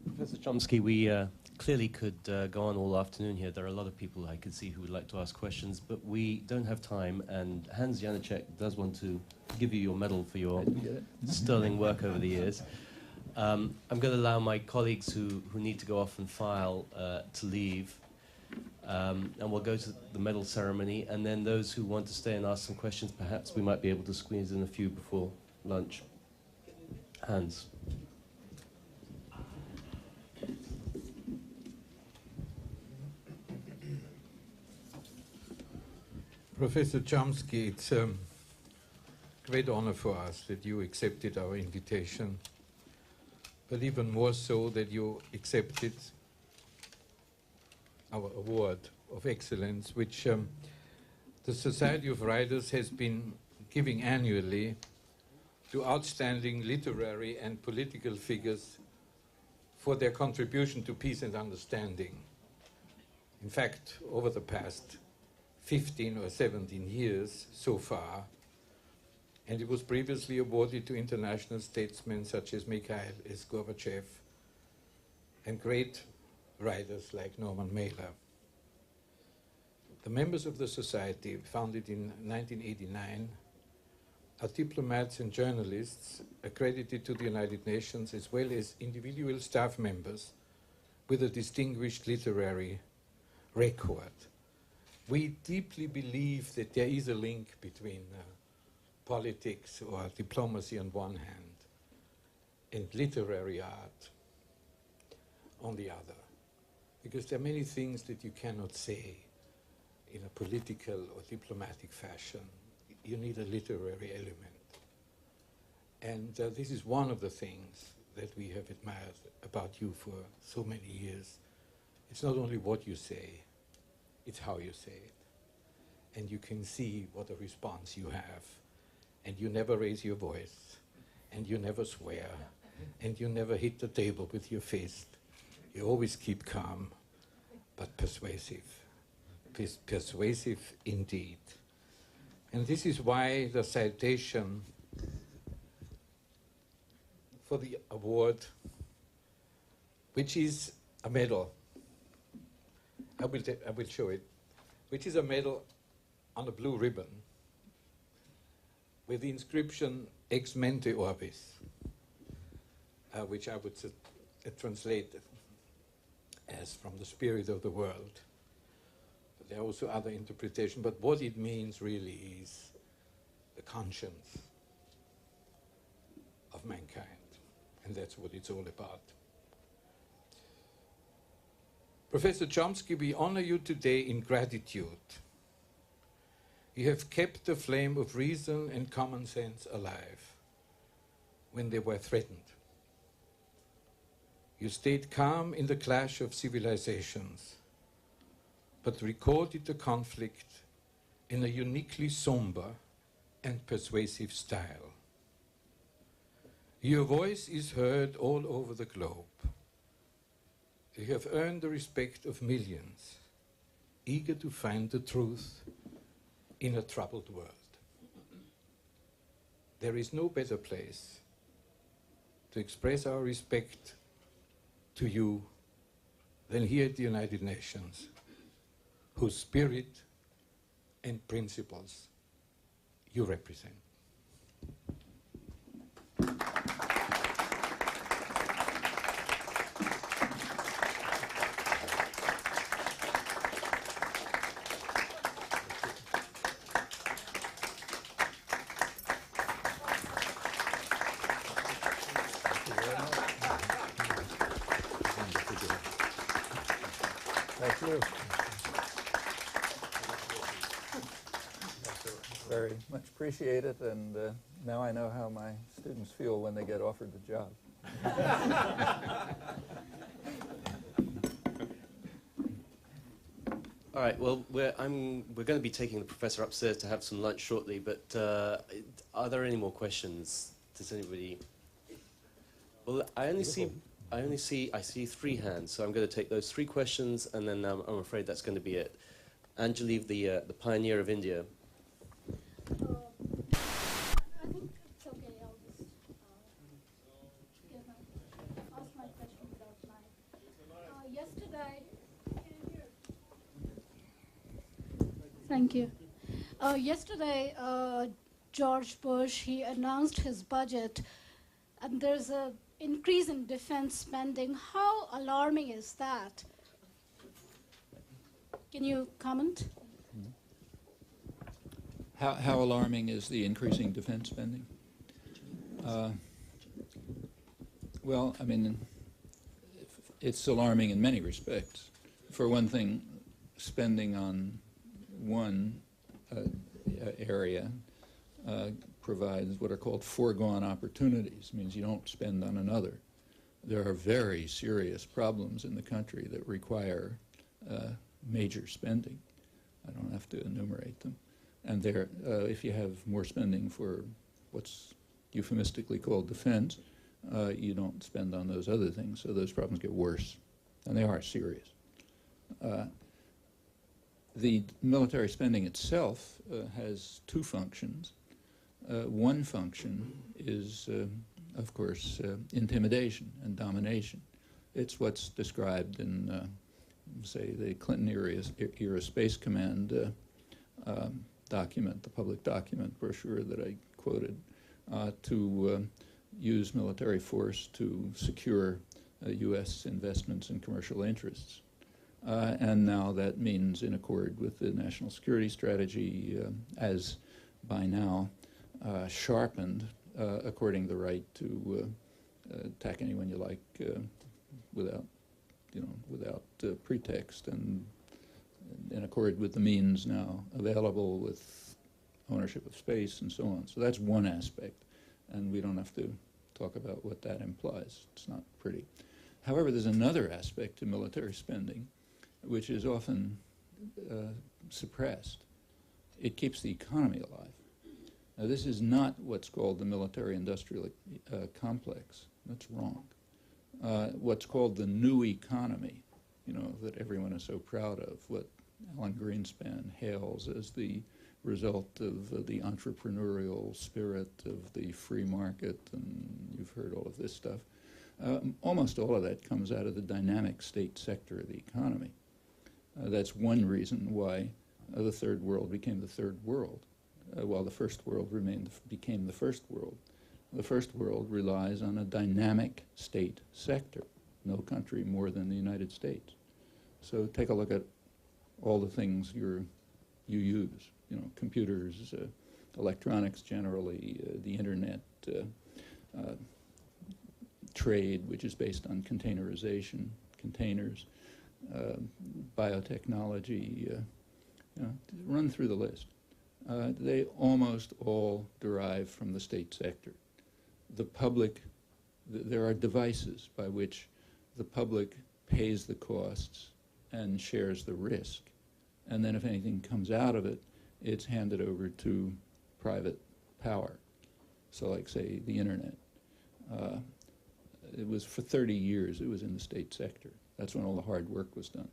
Professor Chomsky, we clearly could go on all afternoon here. There are a lot of people I could see who would like to ask questions, but we don't have time, and Hans Janacek does want to give you your medal for your sterling work over the years. I'm going to allow my colleagues who need to go off and file to leave, and we'll go to the medal ceremony, and then those who want to stay and ask some questions, perhaps we might be able to squeeze in a few before lunch. Hans. Professor Chomsky, it's a great honor for us that you accepted our invitation, but even more so that you accepted our award of excellence, which the Society of Writers has been giving annually to outstanding literary and political figures for their contribution to peace and understanding. In fact, over the past 15 or 17 years so far, and it was previously awarded to international statesmen such as Mikhail Gorbachev and great writers like Norman Mailer. The members of the society, founded in 1989, are diplomats and journalists accredited to the United Nations, as well as individual staff members with a distinguished literary record. We deeply believe that there is a link between politics or diplomacy on one hand and literary art on the other, because there are many things that you cannot say in a political or diplomatic fashion. You need a literary element. And this is one of the things that we have admired about you for so many years. It's not only what you say, it's how you say it. And you can see what a response you have. And you never raise your voice. And you never swear. And you never hit the table with your fist. You always keep calm, but persuasive. Persuasive indeed. And this is why the citation for the award, which is a medal, I will show it, which is a medal on a blue ribbon with the inscription Ex Mente Orbis, which I would translate as from the spirit of the world. But there are also other interpretations, but what it means really is the conscience of mankind, and that's what it's all about. Professor Chomsky, we honor you today in gratitude. You have kept the flame of reason and common sense alive when they were threatened. You stayed calm in the clash of civilizations, but recorded the conflict in a uniquely somber and persuasive style. Your voice is heard all over the globe. You have earned the respect of millions, eager to find the truth in a troubled world. There is no better place to express our respect to you than here at the United Nations, whose spirit and principles you represent. Thank you. Very much appreciate it, and now I know how my students feel when they get offered the job. All right, well, we're going to be taking the professor upstairs to have some lunch shortly, but are there any more questions? Does anybody... Well, I only see I see three hands, so I'm going to take those three questions, and then I'm afraid that's going to be it. Anjali, the pioneer of India. I think it's okay. I'll just ask my question without mic. Yesterday, thank you. Yesterday, George Bush, he announced his budget, and there's an increase in defense spending. How alarming is that? Can you comment? How alarming is the increasing defense spending? Well, I mean, it's alarming in many respects. For one thing, spending on one area provides what are called foregone opportunities. It means you don't spend on another. There are very serious problems in the country that require major spending. I don't have to enumerate them. And there, if you have more spending for what's euphemistically called defense, you don't spend on those other things, so those problems get worse, and they are serious. The military spending itself has two functions. One function is, of course, intimidation and domination. It's what's described in, say, the Clinton era Space Command document, the public document brochure that I quoted, to use military force to secure U.S. investments and commercial interests. And now that means, in accord with the national security strategy, as by now sharpened, according the right to attack anyone you like without pretext, and in accord with the means now available with ownership of space and so on. So that's one aspect, and we don't have to talk about what that implies. It's not pretty. However, there's another aspect to military spending which is often suppressed. It keeps the economy alive. Now, this is not what's called the military-industrial complex. That's wrong. What's called the new economy, that everyone is so proud of, what Alan Greenspan hails as the result of the entrepreneurial spirit of the free market, and you've heard all of this stuff. Almost all of that comes out of the dynamic state sector of the economy. That's one reason why the third world became the third world, while the first world became the first world. The first world relies on a dynamic state sector, no country more than the United States. So take a look at all the things you use, computers, electronics generally, the internet, trade, which is based on containerization, containers, biotechnology, run through the list. They almost all derive from the state sector. The public, there are devices by which the public pays the costs and shares the risk. And then if anything comes out of it, it's handed over to private power. So like, say, the internet. It was for 30 years, it was in the state sector. That's when all the hard work was done.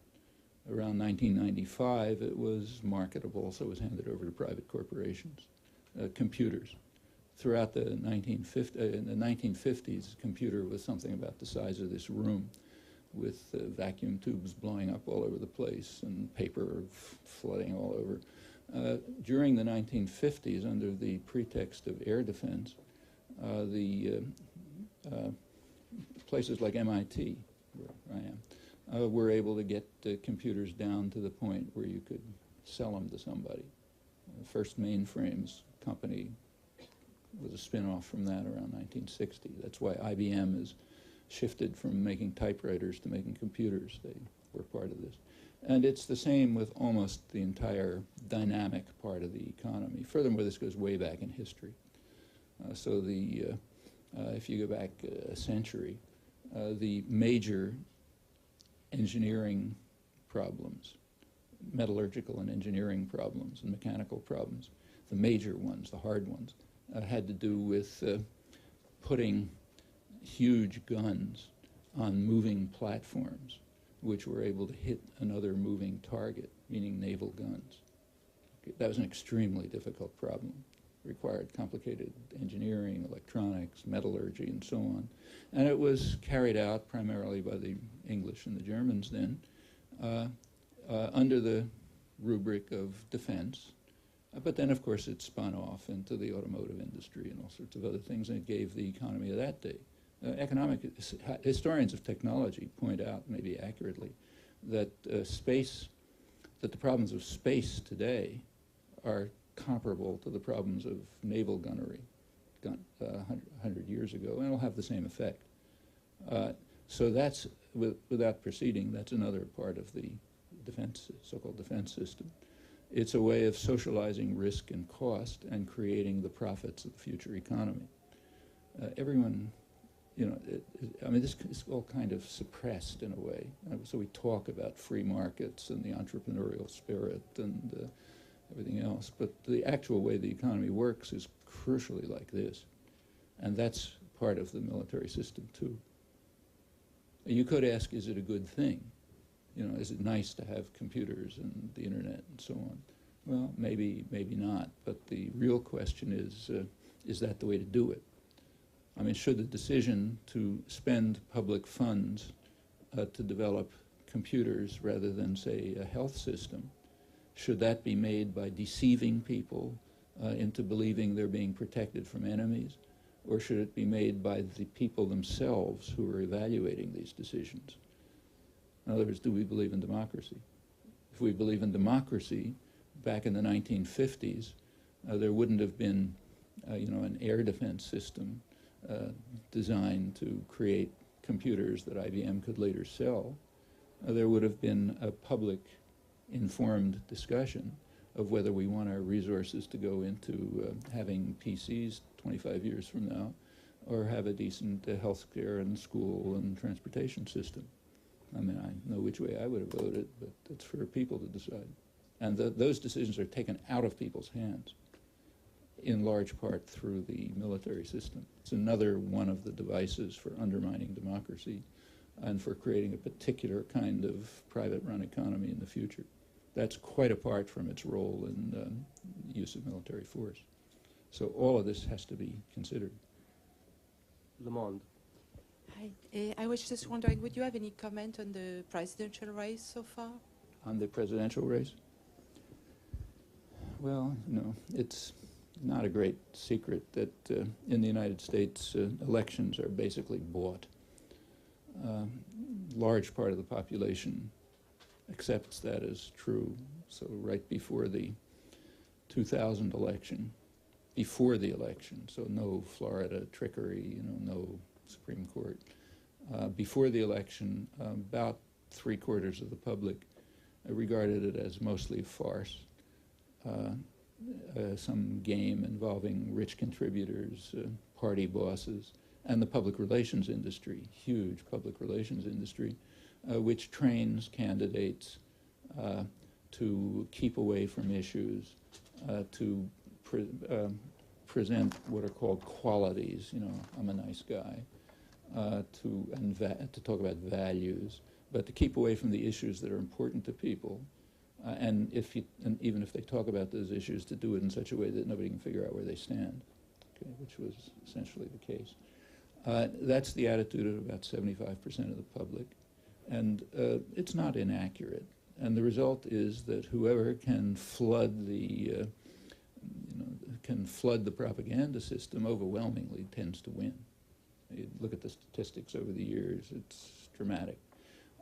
Around 1995, it was marketable, so it was handed over to private corporations. Computers. Throughout the 1950s, a computer was something about the size of this room, with vacuum tubes blowing up all over the place and paper flooding all over. During the 1950s, under the pretext of air defense, places like MIT, where I am, were able to get computers down to the point where you could sell them to somebody. The first mainframes company was a spin-off from that around 1960. That's why IBM has shifted from making typewriters to making computers. They were part of this. And it's the same with almost the entire dynamic part of the economy. Furthermore, this goes way back in history. So if you go back a century, the major engineering problems, metallurgical and engineering problems and mechanical problems, the major ones, the hard ones, had to do with putting huge guns on moving platforms, which were able to hit another moving target, meaning naval guns. That was an extremely difficult problem. It required complicated engineering, electronics, metallurgy, and so on. And it was carried out primarily by the English and the Germans then, under the rubric of defense. But then, of course, it spun off into the automotive industry and all sorts of other things, and it gave the economy of that day. Economic historians of technology point out, maybe accurately, that that the problems of space today are comparable to the problems of naval gunnery 100 years ago, and it'll have the same effect. So that's, without proceeding, that's another part of the defense, so-called defense system. It's a way of socializing risk and cost and creating the profits of the future economy. Everyone, I mean, this is all kind of suppressed in a way. So we talk about free markets and the entrepreneurial spirit and everything else, but the actual way the economy works is crucially like this. And that's part of the military system, too. You could ask, is it a good thing? Is it nice to have computers and the internet and so on? Well, maybe not. But the real question is that the way to do it? I mean, should the decision to spend public funds to develop computers rather than, say, a health system, should that be made by deceiving people into believing they're being protected from enemies? Or should it be made by the people themselves who are evaluating these decisions? In other words, do we believe in democracy? If we believe in democracy, back in the 1950s, there wouldn't have been, an air defense system designed to create computers that IBM could later sell. There would have been a public informed discussion of whether we want our resources to go into having PCs 25 years from now, or have a decent health care and school and transportation system. I mean, I know which way I would have voted, but it's for people to decide. And those decisions are taken out of people's hands, in large part through the military system. It's another one of the devices for undermining democracy and for creating a particular kind of private-run economy in the future. That's quite apart from its role in use of military force. So all of this has to be considered. Le Monde. Hi. I was just wondering, would you have any comment on the presidential race so far? On the presidential race? Well, it's not a great secret that in the United States, elections are basically bought. Large part of the population accepts that as true. So right before the 2000 election, so no Florida trickery, no Supreme Court. Before the election, about 3/4 of the public regarded it as mostly a farce, some game involving rich contributors, party bosses, and the public relations industry, huge public relations industry, which trains candidates to keep away from issues, to present what are called qualities, I'm a nice guy, to talk about values, but to keep away from the issues that are important to people, and even if they talk about those issues, to do it in such a way that nobody can figure out where they stand, okay, which was essentially the case. That's the attitude of about 75% of the public, and it's not inaccurate. And the result is that whoever can flood the propaganda system overwhelmingly tends to win. You look at the statistics over the years, it's dramatic.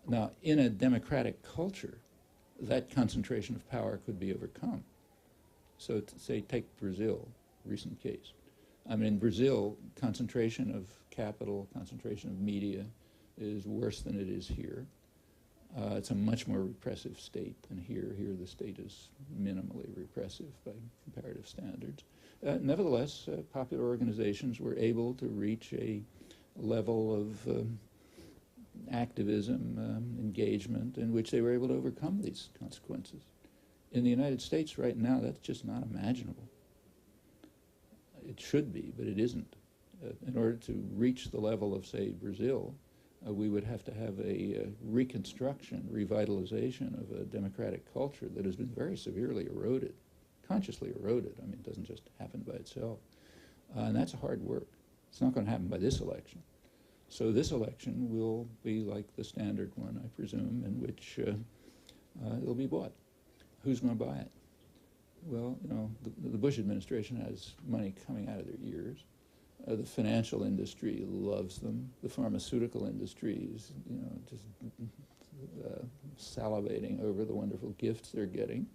Now, in a democratic culture, that concentration of power could be overcome. So take Brazil, recent case. I mean, in Brazil, concentration of capital, concentration of media is worse than it is here. It's a much more repressive state than here. Here the state is minimally repressive by comparative standards. Nevertheless, popular organizations were able to reach a level of activism, engagement, in which they were able to overcome these consequences. In the United States right now, that's just not imaginable. It should be, but it isn't. In order to reach the level of, say, Brazil, we would have to have a reconstruction, revitalization of a democratic culture that has been very severely eroded, consciously eroded. I mean, it doesn't just happen by itself. And that's hard work. It's not going to happen by this election. So this election will be like the standard one, I presume, in which it'll be bought. Who's going to buy it? Well, you know, the Bush administration has money coming out of their ears. The financial industry loves them. The pharmaceutical industry is, you know, just salivating over the wonderful gifts they're getting.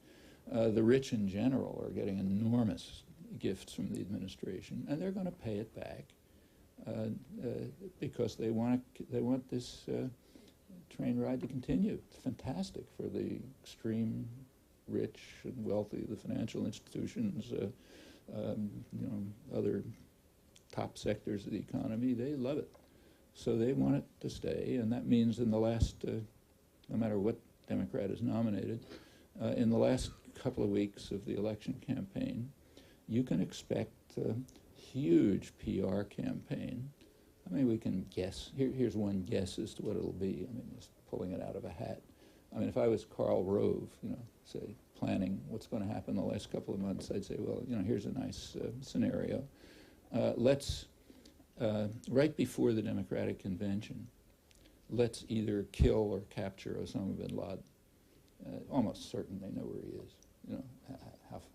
The rich in general are getting enormous gifts from the administration, and they're going to pay it back because they want this train ride to continue. It's fantastic for the extreme rich and wealthy, the financial institutions, you know, other top sectors of the economy. They love it. So they want it to stay, and that means in the last, no matter what Democrat is nominated, in the last couple of weeks of the election campaign, you can expect a huge PR campaign. I mean, we can guess. Here's one guess as to what it'll be. I mean, just pulling it out of a hat. I mean, if I was Karl Rove, you know, say, planning what's going to happen the last couple of months, I'd say, well, you know, here's a nice scenario. Let's, right before the Democratic Convention, let's either kill or capture Osama bin Laden. Almost certain they know where he is. You know,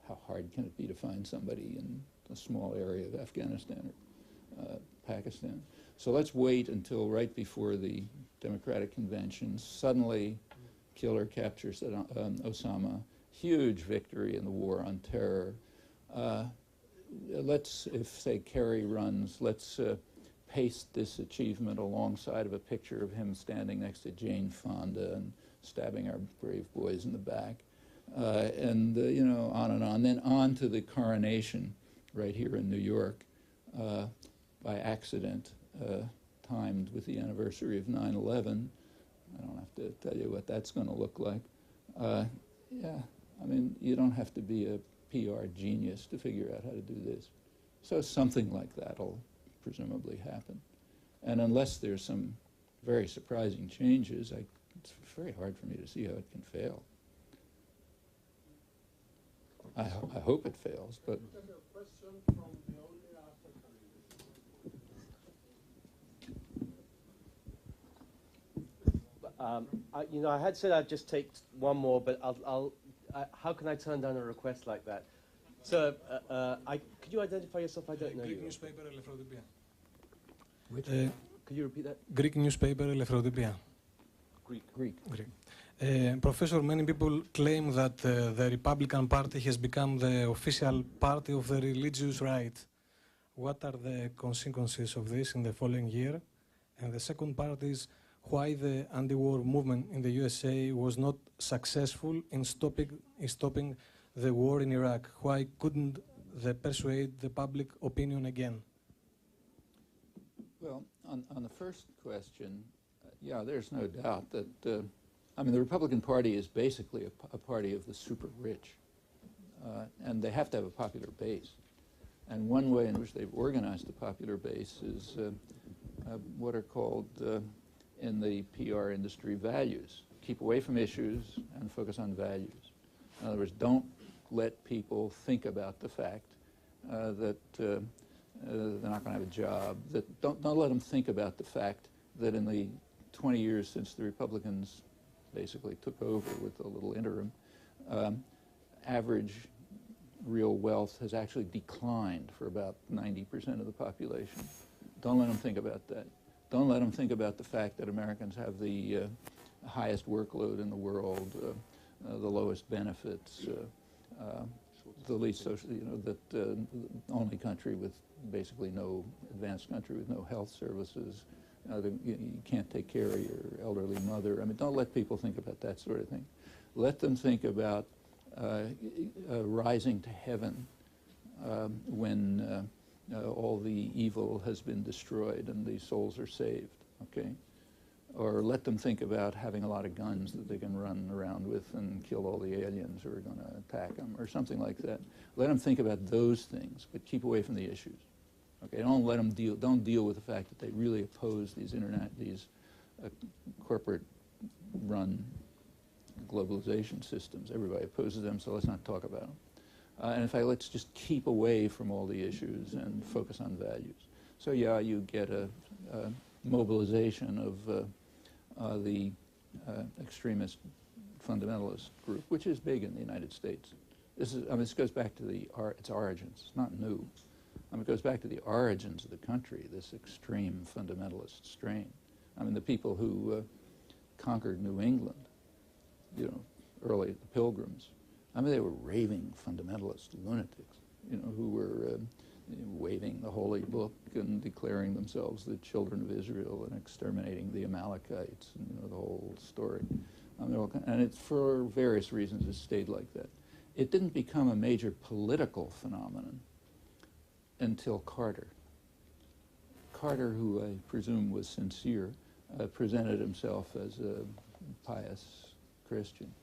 how hard can it be to find somebody in a small area of Afghanistan or Pakistan? So let's wait until right before the Democratic Convention, suddenly kill or capture Osama. Huge victory in the war on terror. Let's, if, say, Kerry runs, let's paste this achievement alongside of a picture of him standing next to Jane Fonda and stabbing our brave boys in the back. And, you know, on and on. Then on to the coronation right here in New York by accident, timed with the anniversary of 9/11. I don't have to tell you what that's going to look like. Yeah, I mean, you don't have to be a PR genius to figure out how to do this. So something like that will presumably happen. And unless there's some very surprising changes, it's very hard for me to see how it can fail. I hope it fails, but... You know, I had said I'd just take one more, but how can I turn down a request like that? So, could you identify yourself? I don't know Greek you. newspaper, Eleftherotypia. Which? Could you repeat that? Greek newspaper, Eleftherotypia. Greek. Professor, many people claim that the Republican Party has become the official party of the religious right. What are the consequences of this in the following year? And the second part is why the anti-war movement in the USA was not successful in stopping the war in Iraq. Why couldn't they persuade the public opinion again? Well, on the first question, yeah, there's no doubt that, I mean, the Republican Party is basically a party of the super rich, and they have to have a popular base. And one way in which they've organized the popular base is what are called, in the PR industry, values. Keep away from issues and focus on values. In other words, don't let people think about the fact that they're not going to have a job. Don't let them think about the fact that in the 20 years since the Republicans basically took over with a little interim, average real wealth has actually declined for about 90% of the population. Don't let them think about that. Don't let them think about the fact that Americans have the highest workload in the world, the lowest benefits, the least social, you know, that the only country with basically no advanced country with no health services. You can't take care of your elderly mother. I mean, don't let people think about that sort of thing. Let them think about rising to heaven when all the evil has been destroyed and the souls are saved, okay? Or let them think about having a lot of guns that they can run around with and kill all the aliens who are going to attack them, or something like that. Let them think about those things, but keep away from the issues. Okay, don't let them deal with the fact that they really oppose these corporate-run globalization systems. Everybody opposes them, so let's not talk about them. And in fact, let's just keep away from all the issues and focus on values. So yeah, you get a mobilization of the extremist fundamentalist group, which is big in the United States. This goes back to its origins. It's not new. It goes back to the origins of the country, this extreme fundamentalist strain. The people who conquered New England, early, the Pilgrims, they were raving fundamentalist lunatics, who were waving the holy book and declaring themselves the children of Israel and exterminating the Amalekites, and the whole story. And it's for various reasons it stayed like that. It didn't become a major political phenomenon until Carter. Carter, who I presume was sincere, presented himself as a pious Christian.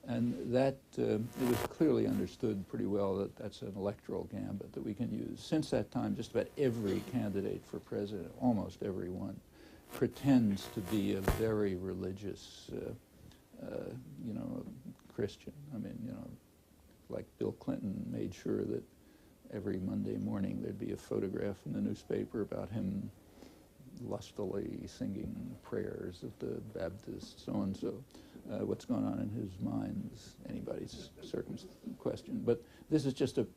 And that, it was clearly understood pretty well that that's an electoral gambit that we can use. Since that time, just about every candidate for president, almost every one, pretends to be a very religious, Christian. Like Bill Clinton made sure that every Monday morning there'd be a photograph in the newspaper about him lustily singing prayers of the Baptist so-and-so. What's going on in his mind is anybody's question. But this is just a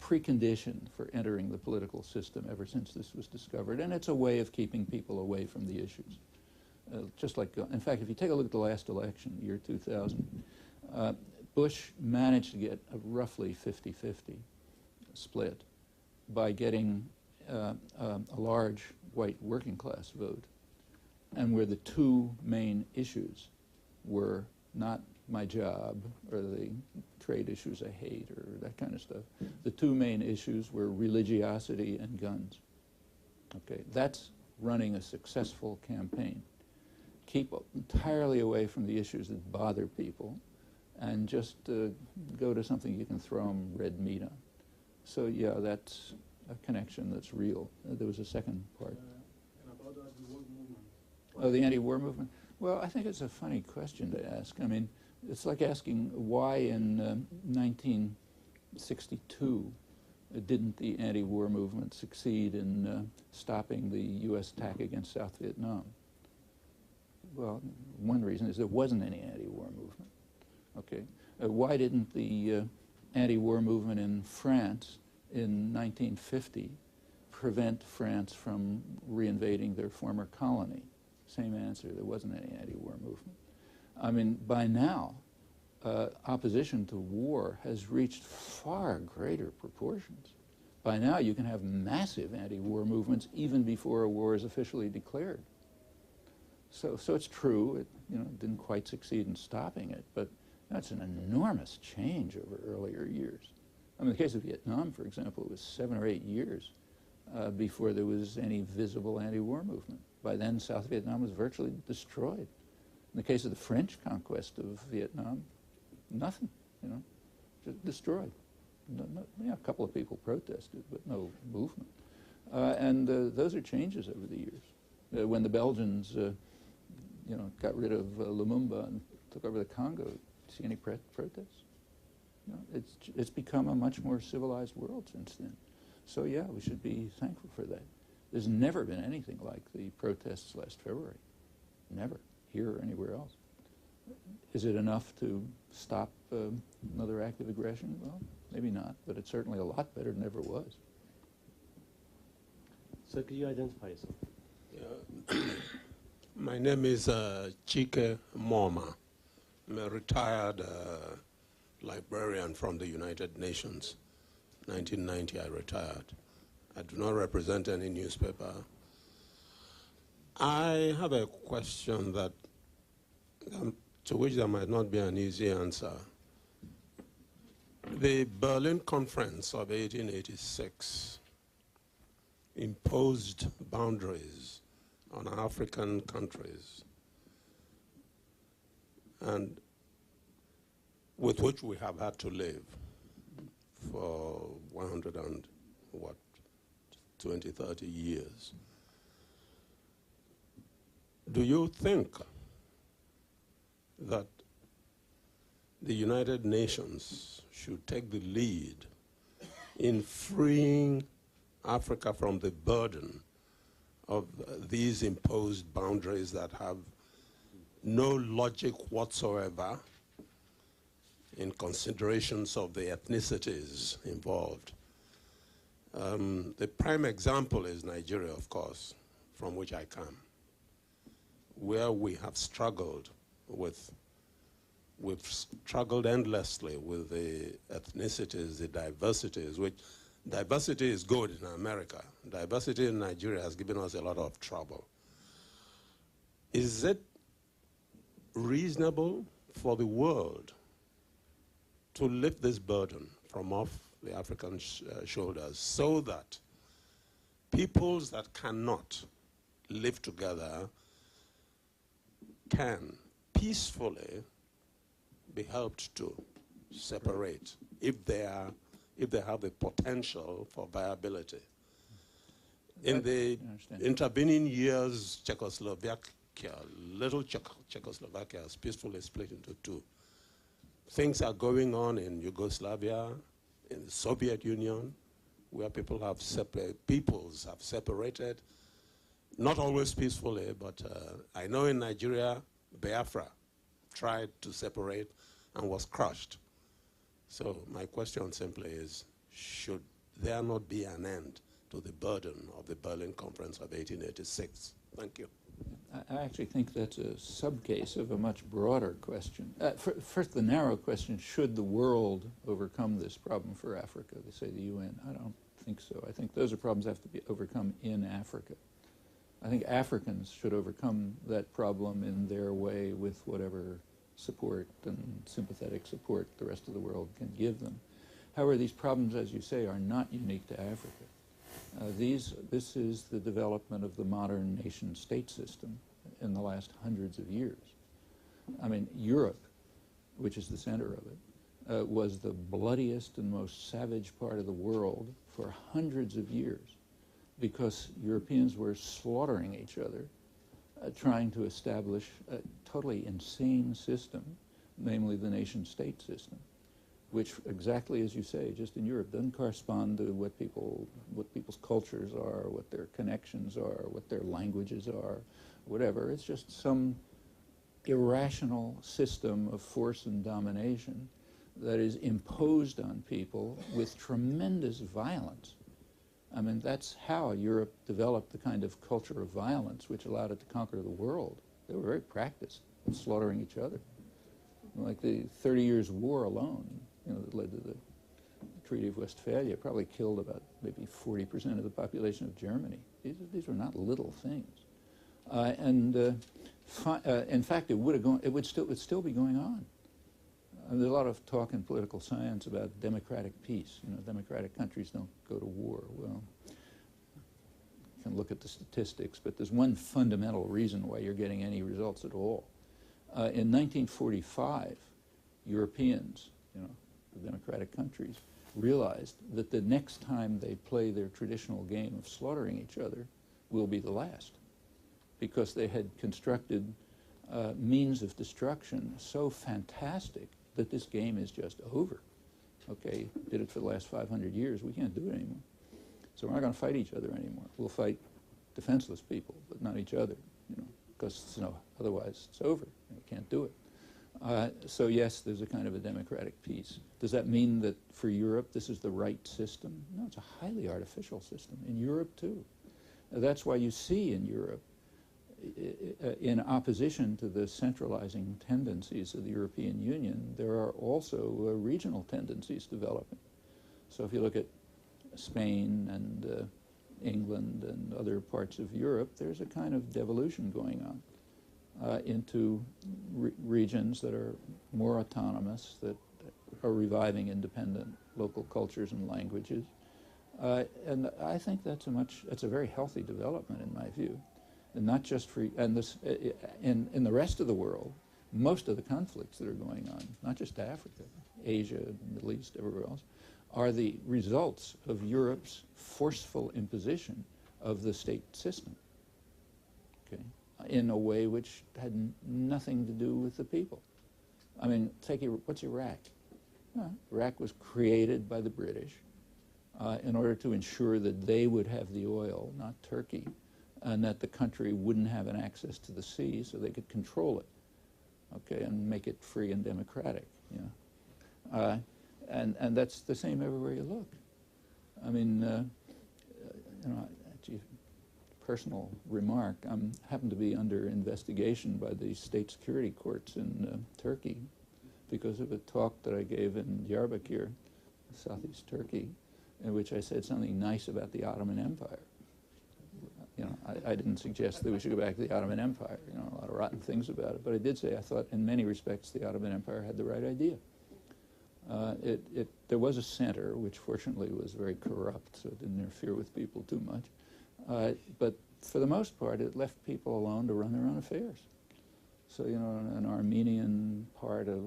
precondition for entering the political system ever since this was discovered. And it's a way of keeping people away from the issues. Just like, in fact, if you take a look at the last election, year 2000, Bush managed to get a roughly 50-50 split by getting a large white working class vote, and where the two main issues were not my job or the trade issues I hate or that kind of stuff. The two main issues were religiosity and guns. Okay, that's running a successful campaign. Keep entirely away from the issues that bother people and just go to something you can throw them red meat on. So yeah, that's a connection that's real. There was a second part. And about the world movement. Oh, the anti-war movement? Well, I think it's a funny question to ask. It's like asking why in 1962 didn't the anti-war movement succeed in stopping the U.S. attack against South Vietnam? Well, one reason is there wasn't any anti-war movement. Okay, why didn't the anti-war movement in France in 1950 prevent France from reinvading their former colony? Same answer, there wasn't any anti-war movement. By now, opposition to war has reached far greater proportions. By now, you can have massive anti-war movements even before a war is officially declared. So it's true, it didn't quite succeed in stopping it, but that's an enormous change over earlier years. In the case of Vietnam, for example, it was 7 or 8 years before there was any visible anti-war movement. By then, South Vietnam was virtually destroyed. In the case of the French conquest of Vietnam, nothing, just destroyed. A couple of people protested, but no movement. And those are changes over the years. When the Belgians, got rid of Lumumba and took over the Congo, see any protests? No, it's become a much more civilized world since then. So yeah, we should be thankful for that. There's never been anything like the protests last February. Never, here or anywhere else. Is it enough to stop another act of aggression? Well, maybe not, but it's certainly a lot better than ever was. So could you identify yourself? My name is Chike Moma. I'm a retired librarian from the United Nations. 1990 I retired. I do not represent any newspaper. I have a question that to which there might not be an easy answer. The Berlin Conference of 1886 imposed boundaries on African countries, and with which we have had to live for 120, 30 years. do you think that the United Nations should take the lead in freeing Africa from the burden of these imposed boundaries that have no logic whatsoever in considerations of the ethnicities involved? The prime example is Nigeria, of course, from which I come, where we have struggled with, we've struggled endlessly with the ethnicities, the diversities, which diversity is good in America. Diversity in Nigeria has given us a lot of trouble. Is it reasonable for the world to lift this burden from off the African shoulders so that peoples that cannot live together can peacefully be helped to separate if they have the potential for viability? In the intervening years, little Czechoslovakia is peacefully split into two. Things are going on in Yugoslavia, in the Soviet Union, where peoples have separated, not always peacefully, but I know in Nigeria, Biafra tried to separate and was crushed. So my question simply is, should there not be an end to the burden of the Berlin Conference of 1886? Thank you. I actually think that's a subcase of a much broader question. First, the narrow question, should the world overcome this problem for Africa? They say the UN. I don't think so. I think those are problems that have to be overcome in Africa. I think Africans should overcome that problem in their way with whatever support and sympathetic support the rest of the world can give them. However, these problems, as you say, are not unique to Africa. This is the development of the modern nation-state system in the last hundreds of years. I mean, Europe, which is the center of it, was the bloodiest and most savage part of the world for hundreds of years because Europeans were slaughtering each other, trying to establish a totally insane system, namely the nation-state system, which, exactly as you say, just in Europe, doesn't correspond to what people's cultures are, what their connections are, what their languages are, whatever. It's just some irrational system of force and domination that is imposed on people with tremendous violence. I mean, that's how Europe developed the kind of culture of violence which allowed it to conquer the world. They were very practiced in slaughtering each other. Like the 30 Years' War alone, that led to the Treaty of Westphalia, probably killed about maybe 40% of the population of Germany. These were not little things. In fact, it would still be going on. There's a lot of talk in political science about democratic peace. Democratic countries don't go to war. Well, you can look at the statistics, but there's one fundamental reason why you're getting any results at all. In 1945, Europeans, the democratic countries, realized that the next time they play their traditional game of slaughtering each other will be the last, because they had constructed means of destruction so fantastic that this game is just over. Okay, did it for the last 500 years. We can't do it anymore. So we're not going to fight each other anymore. We'll fight defenseless people, but not each other, because otherwise it's over. You can't do it. So yes, there's a kind of a democratic peace. Does that mean that for Europe this is the right system? No, it's a highly artificial system. In Europe too. That's why you see in Europe, in opposition to the centralizing tendencies of the European Union, there are also regional tendencies developing. So if you look at Spain and England and other parts of Europe, there's a kind of devolution going on into regions that are more autonomous, that are reviving independent local cultures and languages. And I think that's a very healthy development in my view. And not just for, and this, in the rest of the world, most of the conflicts that are going on, not just Africa, Asia, Middle East, everywhere else, are the results of Europe's forceful imposition of the state system. Okay? in a way which had nothing to do with the people. I mean, what's Iraq? Iraq was created by the British in order to ensure that they would have the oil, not Turkey, and that the country wouldn't have an access to the sea so they could control it, okay, and make it free and democratic. And that's the same everywhere you look. I mean, personal remark, I happen to be under investigation by the state security courts in Turkey because of a talk that I gave in Diyarbakir, southeast Turkey, in which I said something nice about the Ottoman Empire. I didn't suggest that we should go back to the Ottoman Empire, a lot of rotten things about it, but I did say I thought in many respects the Ottoman Empire had the right idea. There was a center, which fortunately was very corrupt, so it didn't interfere with people too much. But for the most part, it left people alone to run their own affairs. So, an Armenian part of,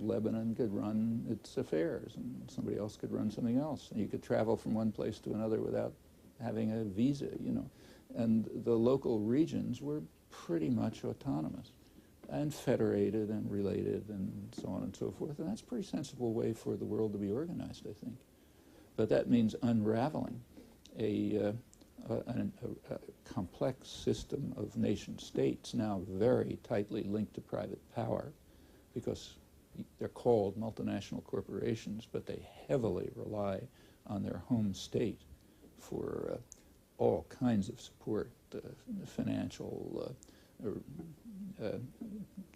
Lebanon could run its affairs, and somebody else could run something else. And you could travel from one place to another without having a visa, And the local regions were pretty much autonomous and federated and related and so on and so forth. And that's a pretty sensible way for the world to be organized, I think. But that means unraveling a complex system of nation states, now very tightly linked to private power, because they're called multinational corporations, but they heavily rely on their home state for all kinds of support, financial,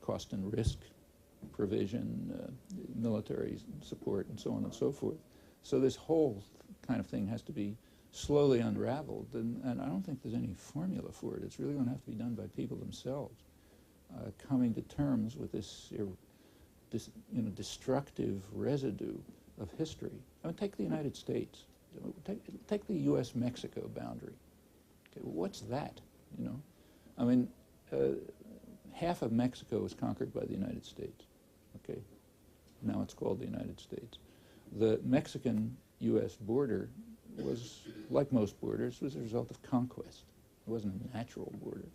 cost and risk provision, military support, and so on and so forth. So this whole kind of thing has to be slowly unraveled, and I don't think there's any formula for it. It's really going to have to be done by people themselves, coming to terms with this destructive residue of history. I mean, take the United States. Take the U.S.-Mexico boundary. Okay, what's that, I mean, half of Mexico was conquered by the United States, okay? Now it's called the United States. The Mexican-U.S. border was, like most borders, was a result of conquest. It wasn't a natural border.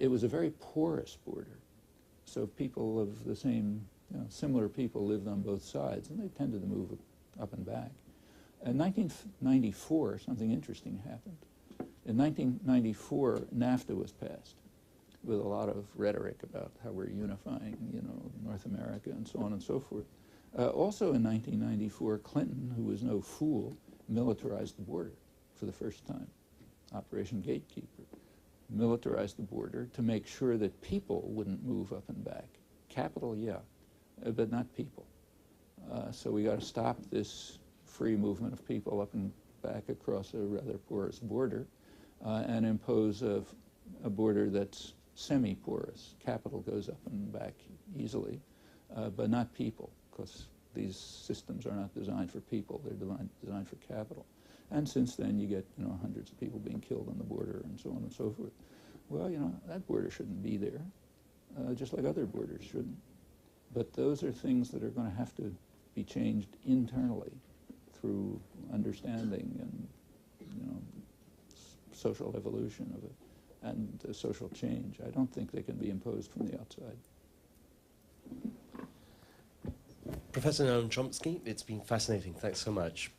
It was a very porous border. So people of the same, similar people lived on both sides, and they tended to move up and back. In 1994, something interesting happened. In 1994, NAFTA was passed with a lot of rhetoric about how we're unifying, North America and so on and so forth. Also in 1994, Clinton, who was no fool, militarized the border for the first time. Operation Gatekeeper. Militarized the border to make sure that people wouldn't move up and back. Capital, yeah, but not people. So we got to stop this free movement of people up and back across a rather porous border and impose a border that's semi-porous. Capital goes up and back easily, but not people, because these systems are not designed for people. They're designed for capital. And since then, you get hundreds of people being killed on the border and so on and so forth. Well, that border shouldn't be there, just like other borders shouldn't. But those are things that are going to have to be changed internally through understanding and social evolution of it and social change. I don't think they can be imposed from the outside. Professor Noam Chomsky, it's been fascinating. Thanks so much.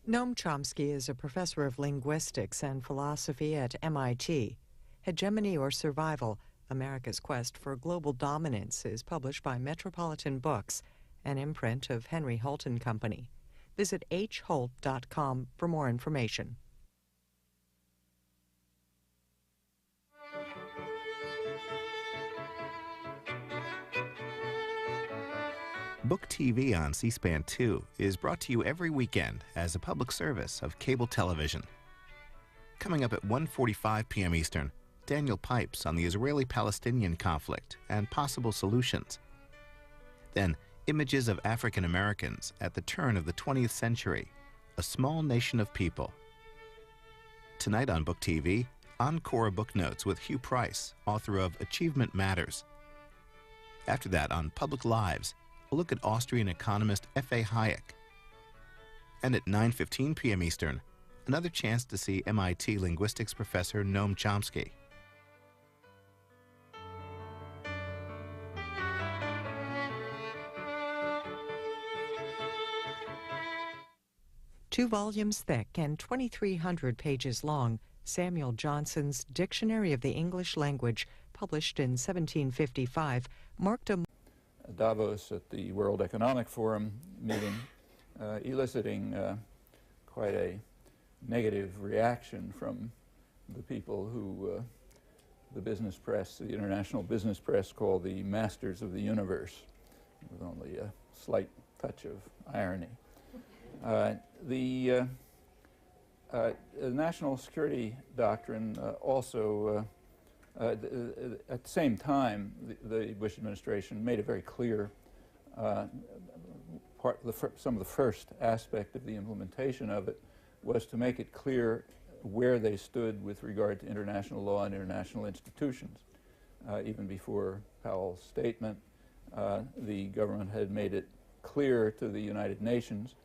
Noam Chomsky is a professor of linguistics and philosophy at MIT. Hegemony or Survival, America's Quest for Global Dominance is published by Metropolitan Books, an imprint of Henry Holt & Company. Visit holt.com for more information. Book TV on C-SPAN 2 is brought to you every weekend as a public service of cable television. Coming up at 1:45 p.m. Eastern, Daniel Pipes on the Israeli-Palestinian conflict and possible solutions. Then, images of African Americans at the turn of the 20th century, a small nation of people. Tonight on Book TV, Encore book notes with Hugh Price, author of Achievement Matters. After that, on Public Lives, a look at Austrian economist F.A. Hayek. And at 9:15 p.m. Eastern, another chance to see MIT linguistics professor Noam Chomsky. Two volumes thick and 2,300 pages long, Samuel Johnson's Dictionary of the English Language, published in 1755, marked a Davos at the World Economic Forum meeting, eliciting quite a negative reaction from the people who the business press, the international business press, call the masters of the universe, with only a slight touch of irony. The national security doctrine also, at the same time, the Bush administration made it very clear, some of the first aspect of the implementation of it was to make it clear where they stood with regard to international law and international institutions. Even before Powell's statement, the government had made it clear to the United Nations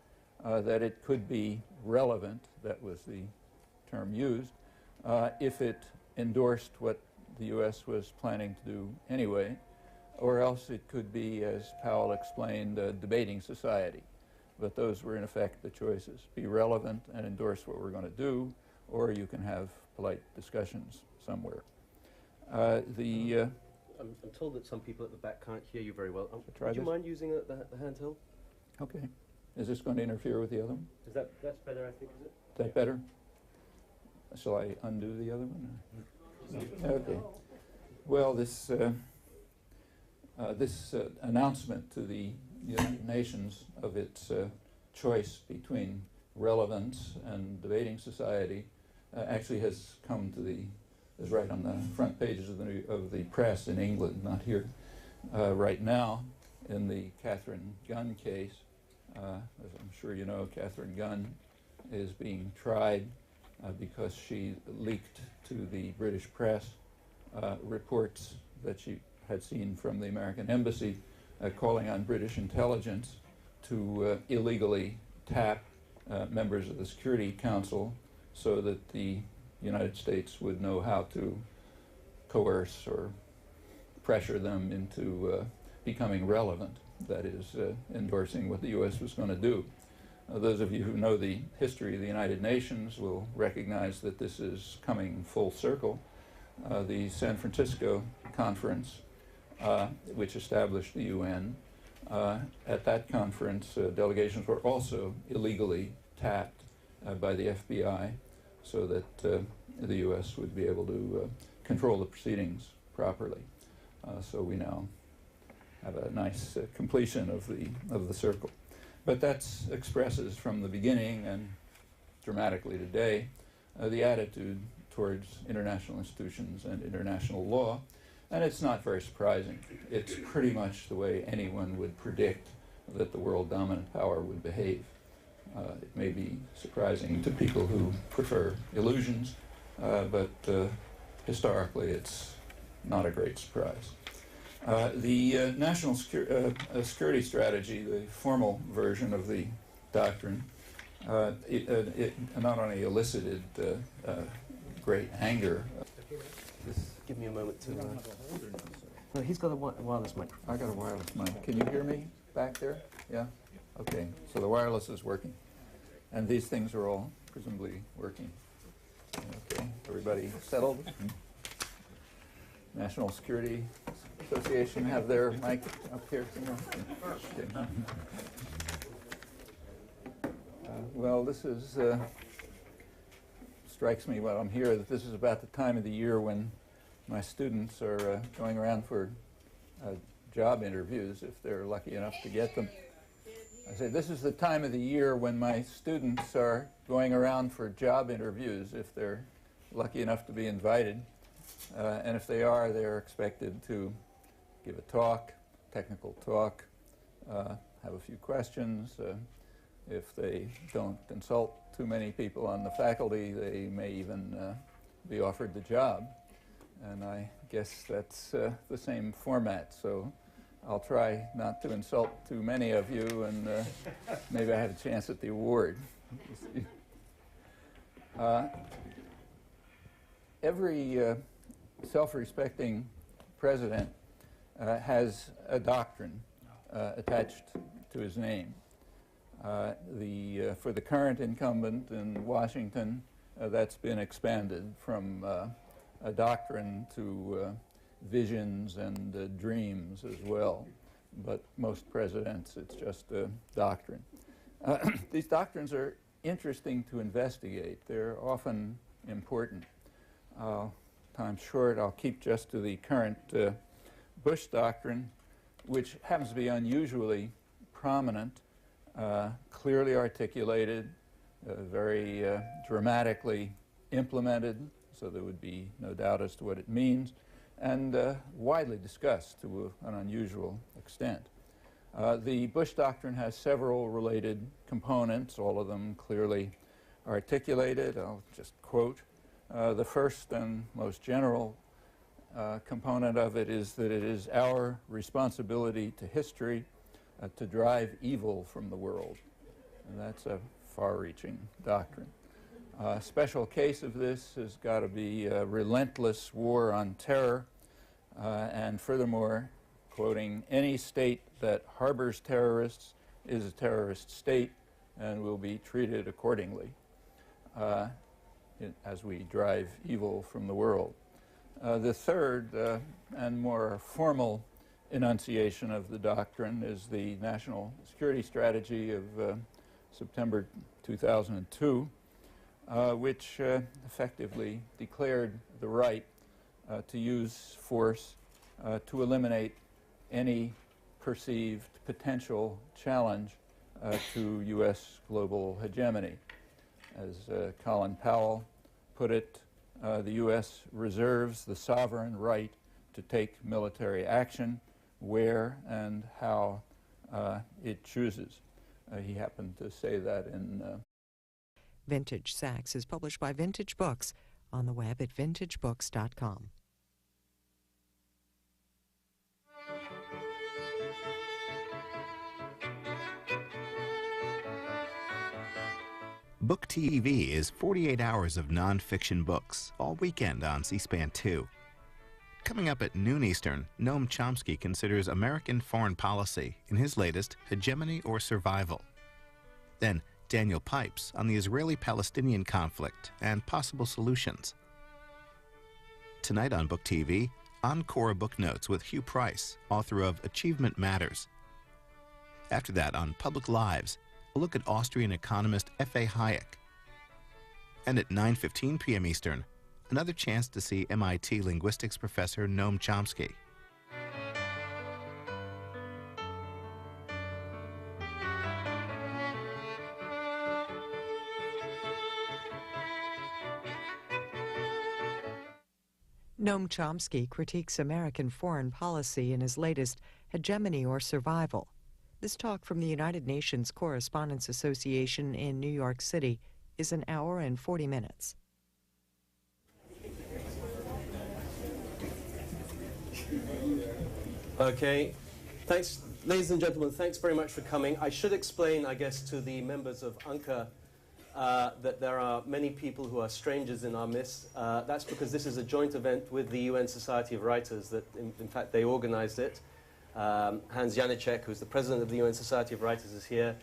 that it could be relevant, that was the term used, if it endorsed what the U.S. was planning to do anyway, or else it could be, as Powell explained, a debating society. But those were in effect the choices: be relevant and endorse what we're going to do, or you can have polite discussions somewhere. I'm told that some people at the back can't hear you very well. Would you mind using the handheld? Okay. Is this going to interfere with the other one? That's better, I think, is it? Is that better? Shall I undo the other one? Okay. Well, this announcement to the United Nations of its choice between relevance and debating society actually has come to is right on the front pages of the press in England, not here, right now, in the Catherine Gunn case. As I'm sure you know, Catherine Gunn is being tried because she leaked to the British press reports that she had seen from the American embassy calling on British intelligence to illegally tap members of the Security Council so that the United States would know how to coerce or pressure them into becoming relevant, that is, endorsing what the U.S. was going to do. Those of you who know the history of the United Nations will recognize that this is coming full circle. The San Francisco Conference, which established the UN, at that conference, delegations were also illegally tapped by the FBI so that the U.S. would be able to control the proceedings properly. So we now have a nice completion of the circle. But that expresses from the beginning and dramatically today the attitude towards international institutions and international law. And it's not very surprising. It's pretty much the way anyone would predict that the world dominant power would behave. It may be surprising to people who prefer illusions, but historically it's not a great surprise. The national security strategy, the formal version of the doctrine, it not only elicited great anger. Give me a moment to... No, he's got a wireless microphone. I got a wireless mic. Can you hear me back there? Yeah? Okay, so the wireless is working. And these things are all presumably working. Okay, everybody settled? National Security Association have their mic up here somewhere? Okay. Well, this is, strikes me while I'm here that this is about the time of the year when my students are going around for job interviews, if they're lucky enough to get them. I say, this is the time of the year when my students are going around for job interviews, if they're lucky enough to be invited. And if they are, they're expected to give a talk, technical talk, have a few questions. If they don't insult too many people on the faculty, they may even be offered the job. And I guess that's the same format. So I'll try not to insult too many of you, and maybe I have a chance at the award. Every self-respecting president has a doctrine attached to his name. For the current incumbent in Washington, that's been expanded from a doctrine to visions and dreams as well. But most presidents, it's just a doctrine. These doctrines are interesting to investigate. They're often important. Time's short. I'll keep just to the current Bush doctrine, which happens to be unusually prominent, clearly articulated, very dramatically implemented, so there would be no doubt as to what it means, and widely discussed to an unusual extent. The Bush doctrine has several related components, all of them clearly articulated. I'll just quote. The first and most general component of it is that it is our responsibility to history to drive evil from the world. And that's a far-reaching doctrine. A special case of this has got to be a relentless war on terror, and furthermore, quoting, any state that harbors terrorists is a terrorist state and will be treated accordingly as we drive evil from the world. The third and more formal enunciation of the doctrine is the National Security Strategy of September 2002, which effectively declared the right to use force to eliminate any perceived potential challenge to U.S. global hegemony. As Colin Powell put it, the U.S. reserves the sovereign right to take military action where and how it chooses. He happened to say that in... Vintage Sacks is published by Vintage Books on the web at vintagebooks.com. Book TV is 48 hours of nonfiction books all weekend on C-SPAN 2. Coming up at noon Eastern, Noam Chomsky considers American foreign policy in his latest Hegemony or Survival. Then Daniel Pipes on the Israeli-Palestinian conflict and possible solutions. Tonight on Book TV, Encore Book Notes with Hugh Price, author of Achievement Matters. After that, on Public Lives, a look at Austrian economist F.A. Hayek. And at 9:15 p.m. Eastern, another chance to see MIT linguistics professor Noam Chomsky. Noam Chomsky critiques American foreign policy in his latest Hegemony or Survival. This talk from the United Nations Correspondents Association in New York City is an hour and 40 minutes. Okay. Thanks, ladies and gentlemen, thanks very much for coming. I should explain, I guess, to the members of UNCA that there are many people who are strangers in our midst. That's because this is a joint event with the UN Society of Writers that, in fact, they organized it. Hans Janecek, who's the president of the UN Society of Writers, is here.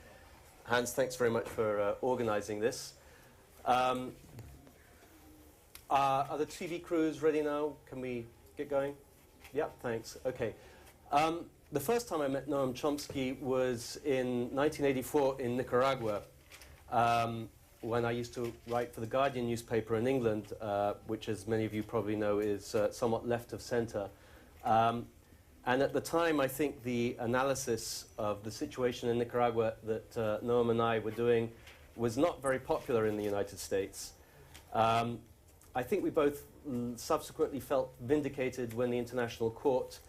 Hans, thanks very much for organizing this. Are the TV crews ready now? Can we get going? Yeah, thanks. Okay. The first time I met Noam Chomsky was in 1984 in Nicaragua, when I used to write for the Guardian newspaper in England, which, as many of you probably know, is somewhat left of center. And at the time, I think the analysis of the situation in Nicaragua that Noam and I were doing was not very popular in the United States. I think we both subsequently felt vindicated when the International Court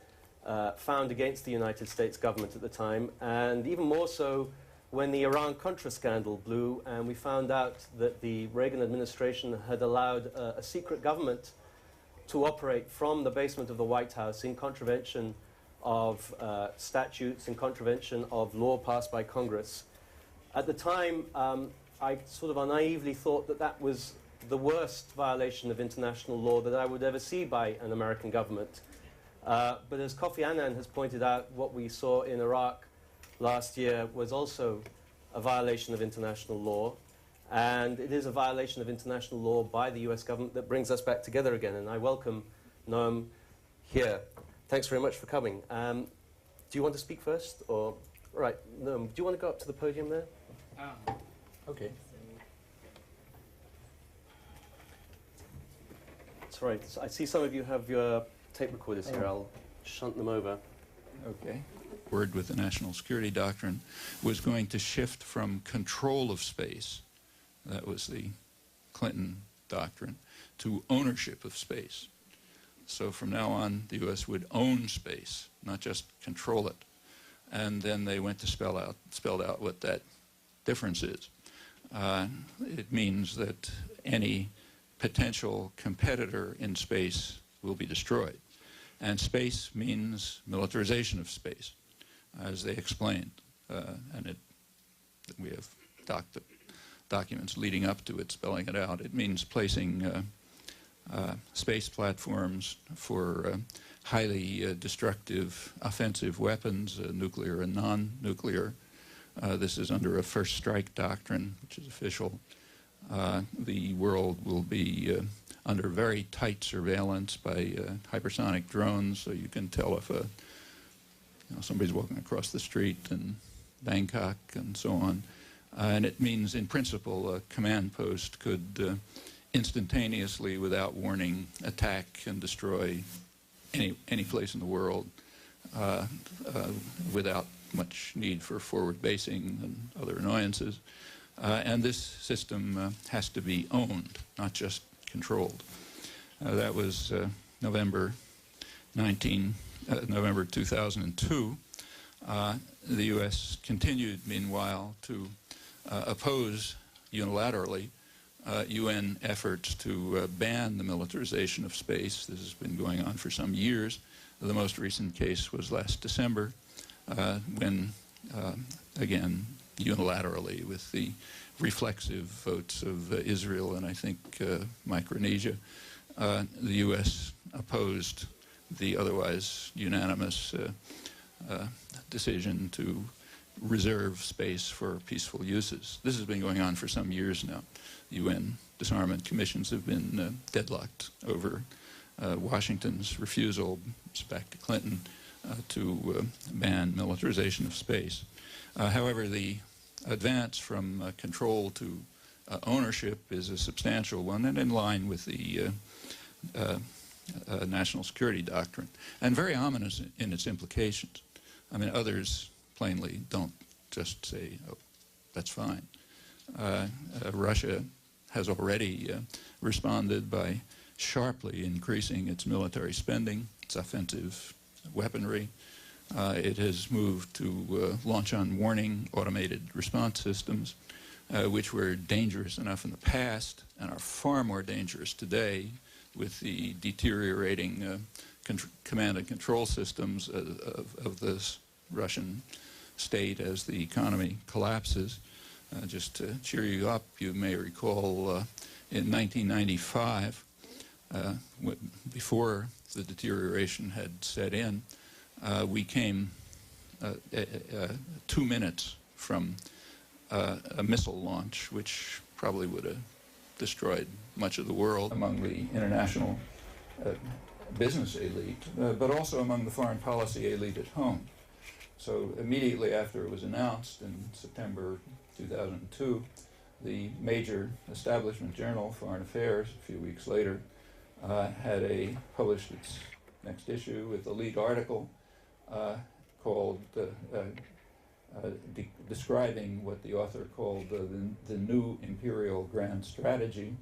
found against the United States government at the time, and even more so when the Iran-Contra scandal blew and we found out that the Reagan administration had allowed a secret government to operate from the basement of the White House in contravention of statutes in contravention of law passed by Congress. At the time, I sort of naively thought that that was the worst violation of international law that I would ever see by an American government. But as Kofi Annan has pointed out, what we saw in Iraq last year was also a violation of international law. And it is a violation of international law by the US government that brings us back together again. And I welcome Noam here. Thanks very much for coming. Do you want to speak first? Or, right, Noam, do you want to go up to the podium there? Okay. That's right. So I see some of you have your tape recorders here. I'll shunt them over. Okay. Word with the national security doctrine was going to shift from control of space, that was the Clinton doctrine, to ownership of space. So from now on, the U.S. would own space, not just control it. And then they went to spelled out what that difference is. It means that any potential competitor in space will be destroyed. And space means militarization of space, as they explained. And we have documents leading up to it spelling it out. It means placing space platforms for highly destructive offensive weapons, nuclear and non-nuclear. This is under a first strike doctrine, which is official. The world will be under very tight surveillance by hypersonic drones, so you can tell if somebody's walking across the street in Bangkok and so on. And it means, in principle, a command post could instantaneously, without warning, attack and destroy any place in the world without much need for forward basing and other annoyances. And this system has to be owned, not just controlled. That was November 2002. The U.S. continued, meanwhile, to oppose unilaterally UN efforts to ban the militarization of space. This has been going on for some years. The most recent case was last December, when, again, unilaterally, with the reflexive votes of Israel and I think Micronesia, the U.S. opposed the otherwise unanimous decision to reserve space for peaceful uses. This has been going on for some years now. UN disarmament commissions have been deadlocked over Washington's refusal, back to Clinton, to ban militarization of space. However, the advance from control to ownership is a substantial one and in line with the national security doctrine, and very ominous in its implications. I mean, others plainly don't just say, oh, that's fine. Russia has already responded by sharply increasing its military spending, its offensive weaponry. It has moved to launch on warning automated response systems, which were dangerous enough in the past and are far more dangerous today with the deteriorating command and control systems of this Russian state as the economy collapses. Just to cheer you up, you may recall in 1995, before the deterioration had set in, we came 2 minutes from a missile launch, which probably would have destroyed much of the world among the international business elite, but also among the foreign policy elite at home. So immediately after it was announced in September 2002, the major establishment journal, Foreign Affairs, a few weeks later, had published its next issue with a lead article called describing what the author called the new imperial grand strategy,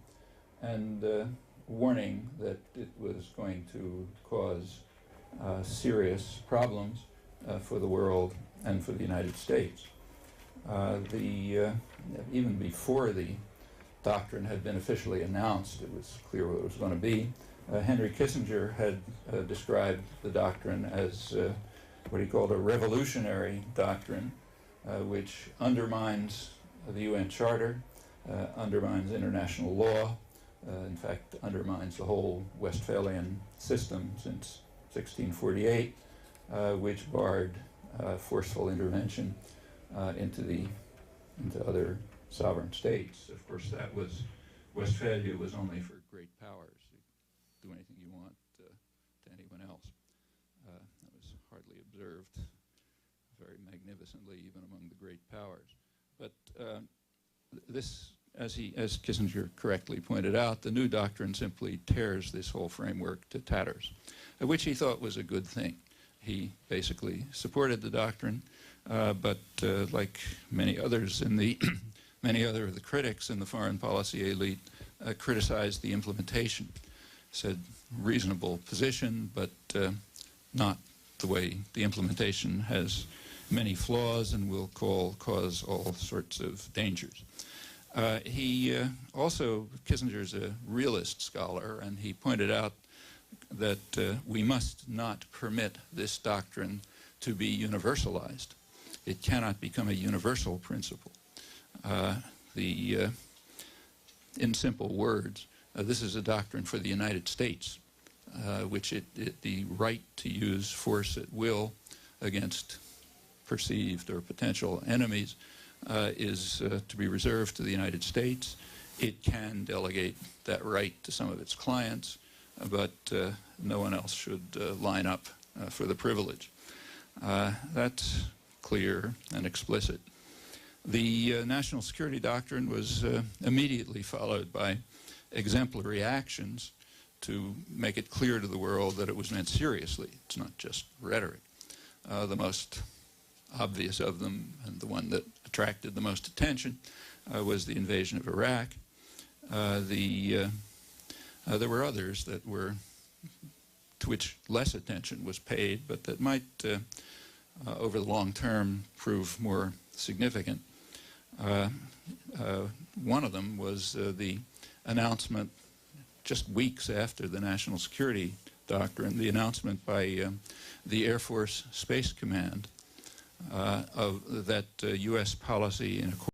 and warning that it was going to cause serious problems for the world and for the United States. Even before the doctrine had been officially announced, it was clear what it was going to be. Henry Kissinger had described the doctrine as what he called a revolutionary doctrine, which undermines the UN Charter, undermines international law, in fact, undermines the whole Westphalian system since 1648, which barred forceful intervention into other sovereign states. Of course, Westphalia was only for great powers. You do anything you want to anyone else. That was hardly observed very magnificently even among the great powers. But this, as Kissinger correctly pointed out, the new doctrine simply tears this whole framework to tatters, which he thought was a good thing. He basically supported the doctrine, but like many others in the many other of the critics in the foreign policy elite, criticized the implementation. Said reasonable position, but not the way the implementation has many flaws and will cause all sorts of dangers. He also, Kissinger's a realist scholar, and he pointed out that we must not permit this doctrine to be universalized. It cannot become a universal principle. In simple words, this is a doctrine for the United States, which the right to use force at will against perceived or potential enemies is to be reserved to the United States. It can delegate that right to some of its clients, but no one else should line up for the privilege. That's clear and explicit. The national security doctrine was immediately followed by exemplary actions to make it clear to the world that it was meant seriously. It's not just rhetoric. The most obvious of them, and the one that attracted the most attention, was the invasion of Iraq. There were others that were, to which less attention was paid, but that might, over the long term, prove more significant. One of them was the announcement, just weeks after the National Security Doctrine, the announcement by the Air Force Space Command that U.S. policy in